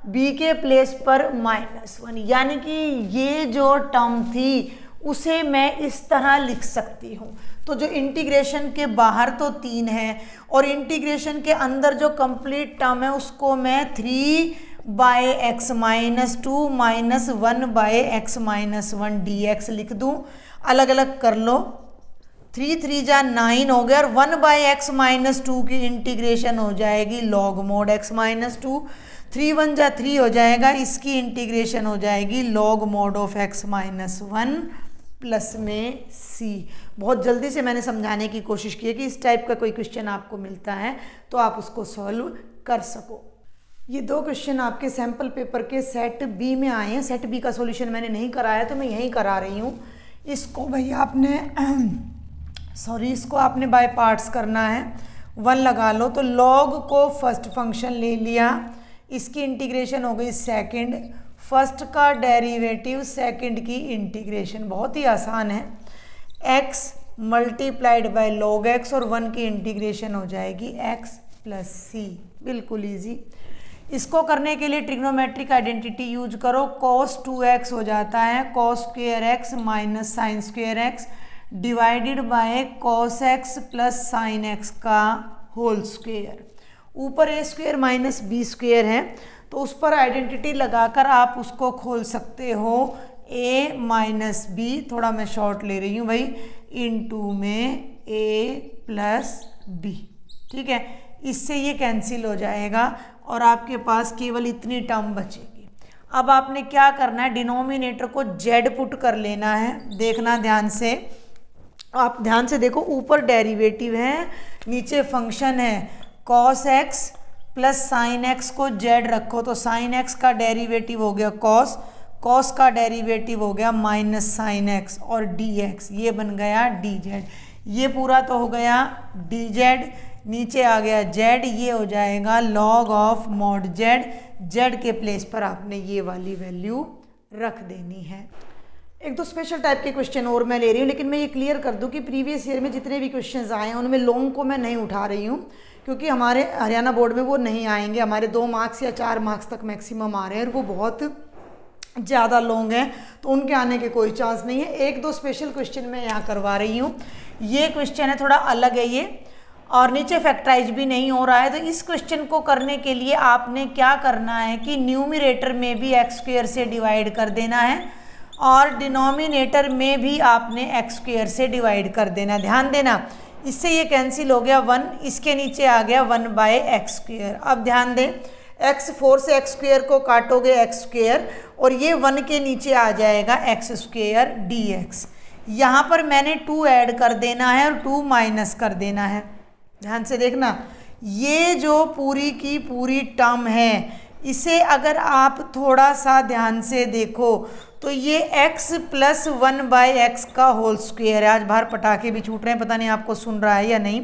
b के प्लेस पर -1, यानी कि ये जो टर्म थी उसे मैं इस तरह लिख सकती हूँ। तो जो इंटीग्रेशन के बाहर तो 3 है और इंटीग्रेशन के अंदर जो कंप्लीट टर्म है उसको मैं 3/x - 2 - 1/x - 1 dx लिख दूँ। अलग अलग कर लो, 3 3 जा 9 हो गया, और 1/x - 2 की इंटीग्रेशन हो जाएगी log mod x - 2, 3 1 जा 3 हो जाएगा, इसकी इंटीग्रेशन हो जाएगी log mod of x - 1 plus में c। बहुत जल्दी से मैंने समझाने की कोशिश की है कि इस टाइप का कोई क्वेश्चन आपको मिलता है तो आप उसको सॉल्व कर सको। ये 2 क्वेश्चन आपके सैम्पल पेपर के सेट बी में आए हैं। सेट बी का सॉल्यूशन मैंने नहीं कराया तो मैं यहीं करा रही हूँ। इसको भाई आपने इसको आपने बाय पार्ट्स करना है। 1 लगा लो, तो log को फर्स्ट फंक्शन ले लिया, इसकी इंटीग्रेशन हो गई सेकंड, फर्स्ट का डेरिवेटिव सेकंड की इंटीग्रेशन, बहुत ही आसान है, x multiplied by log x, और 1 की इंटीग्रेशन हो जाएगी x प्लस c, बिल्कुल इजी। इसको करने के लिए ट्रिग्नोमेट्रिक आइडेंटिटी यूज करो, cos 2x हो जाता है cos square x minus sine square x divided by cos x plus sine x का होल स्क्वेयर। ऊपर a square minus b square है तो उस पर आइडेंटिटी लगाकर आप उसको खोल सकते हो, a माइनस बी, थोड़ा मैं शॉर्ट ले रही हूँ भाई, इनटू में a प्लस बी, ठीक है। इससे ये कैंसिल हो जाएगा और आपके पास केवल इतनी टर्म बचेगी। अब आपने क्या करना है, डिनोमिनेटर को z पुट कर लेना है। देखना ध्यान से, आप ध्यान से देखो, ऊपर डेरिवेटिव है, नीचे फंक्शन है, cos x plus sine x को z रखो तो साइन x का डेरिवेटिव हो गया cos, cos का डेरिवेटिव हो गया माइनस साइन x, और dx ये बन गया dz। ये पूरा तो हो गया dz, नीचे आ गया z, ये हो जाएगा log of mod z। z के प्लेस पर आपने ये वाली वैल्यू रख देनी है। एक दो स्पेशल टाइप के क्वेश्चन और मैं ले रही हूँ, लेकिन मैं ये क्लियर कर दूँ कि प्रीवियस ईयर में जितने भी क्वेश्चन्स आए हैं उनमें लॉन्ग को मैं नहीं उठा रही हूँ, क्योंकि हमारे हरियाणा बोर्ड में वो नहीं आएंगे। हमारे 2 मार्क्स या 4 मार्क्स तक मैक्सिमम आ रहे हैं और वो बहुत ज़्यादा लॉन्ग हैं, तो उनके आने के कोई चांस नहीं है। 1-2 स्पेशल क्वेश्चन मैं यहाँ करवा रही हूँ। ये क्वेश्चन है थोड़ा अलग है ये, और नीचे फैक्टराइज भी नहीं हो रहा है। तो इस क्वेश्चन को करने के लिए आपने क्या करना है कि न्यूमरेटर में भी एक्स स्क्वेयर से डिवाइड कर देना है और डिनोमिनेटर में भी आपने एक्स स्क्वेयर से डिवाइड कर देना। ध्यान देना, इससे ये कैंसिल हो गया 1, इसके नीचे आ गया 1/x²। अब ध्यान दें, x4 से x स्क्वेयर को काटोगे x स्क्वेयर, और ये 1 के नीचे आ जाएगा x² dx। यहाँ पर मैंने 2 ऐड कर देना है और 2 माइनस कर देना है। ध्यान से देखना, ये जो पूरी की पूरी टर्म है, इसे अगर आप थोड़ा सा ध्यान से देखो तो ये x प्लस 1/x का होल स्क्वेयर है। आज बाहर पटाखे भी छूट रहे हैं, पता नहीं आपको सुन रहा है या नहीं।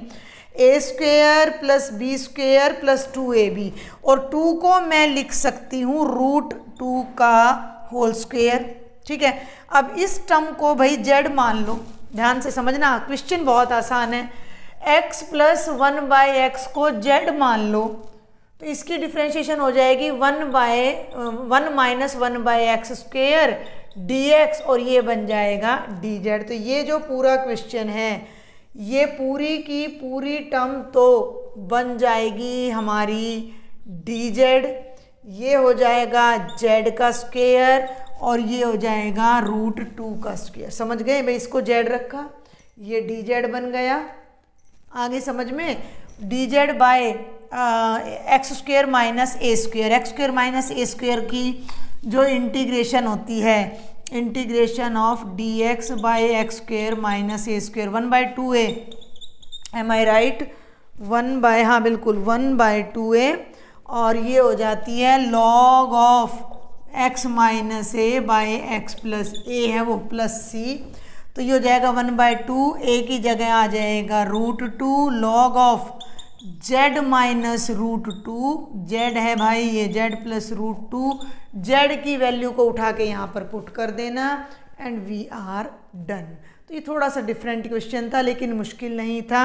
a² plus b² plus 2ab, और 2 को मैं लिख सकती हूँ √2 का होल स्क्वेयर, ठीक है। अब इस टर्म को भाई z मान लो। ध्यान से समझना, क्वेश्चन बहुत आसान है। x प्लस 1/x को z मान लो तो इसकी डिफ्रेंशिएशन हो जाएगी 1 माइनस 1/x² dx, और ये बन जाएगा dz। तो ये जो पूरा क्वेश्चन है, ये पूरी की पूरी टर्म तो बन जाएगी हमारी dz, ये हो जाएगा z का स्क्वायर और ये हो जाएगा √2 का स्क्वायर। समझ गए भाई, इसको z रखा, ये dz बन गया। आगे समझ में, dz bye x² minus a², x² minus a² की जो इंटीग्रेशन होती है, integration of dx by x² minus a², 1/2a, am I right, 1/, हाँ बिल्कुल 1/2a, और ये हो जाती है log of x minus a by x plus a है वो प्लस c, तो ये हो जाएगा 1/2, a की जगह आ जाएगा √2 log of z minus root two, z है भाई ये z plus root two, z की वैल्यू को उठा के यहाँ पर पुट कर देना एंड वी आर डन। तो ये थोड़ा सा डिफरेंट क्वेश्चन था लेकिन मुश्किल नहीं था।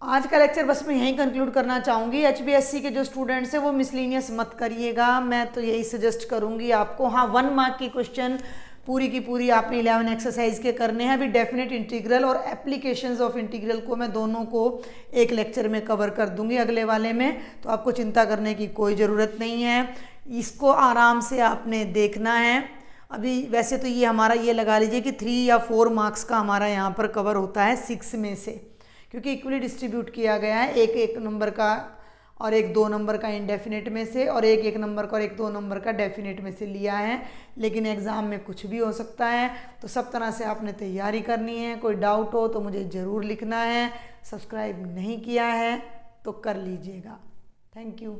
आज का लेक्चर बस मैं यहीं कंक्लूड करना चाहूँगी। HBSC के जो स्टूडेंट्स हैं वो मिसलिनियस मत करिएगा, मैं तो यही सजेस्ट करूँगी आपको। हाँ 1 मार्क की क्वेश्चन पूरी की पूरी आपने 11 एक्सरसाइज के करने हैं। अभी डेफिनेट इंटीग्रल और एप्लीकेशंस ऑफ इंटीग्रल को मैं दोनों को एक लेक्चर में कवर कर दूंगी अगले वाले में, तो आपको चिंता करने की कोई ज़रूरत नहीं है। इसको आराम से आपने देखना है। अभी वैसे तो ये हमारा ये लगा लीजिए कि 3 या 4 मार्क्स का हमारा यहाँ पर कवर होता है 6 में से, क्योंकि इक्वली डिस्ट्रीब्यूट किया गया है, एक 1 नंबर का और एक 2 नंबर का इनडेफिनेट में से, और एक 1 नंबर का और एक 2 नंबर का डेफिनेट में से लिया है। लेकिन एग्ज़ाम में कुछ भी हो सकता है, तो सब तरह से आपने तैयारी करनी है। कोई डाउट हो तो मुझे ज़रूर लिखना है। सब्सक्राइब नहीं किया है तो कर लीजिएगा। Thank you.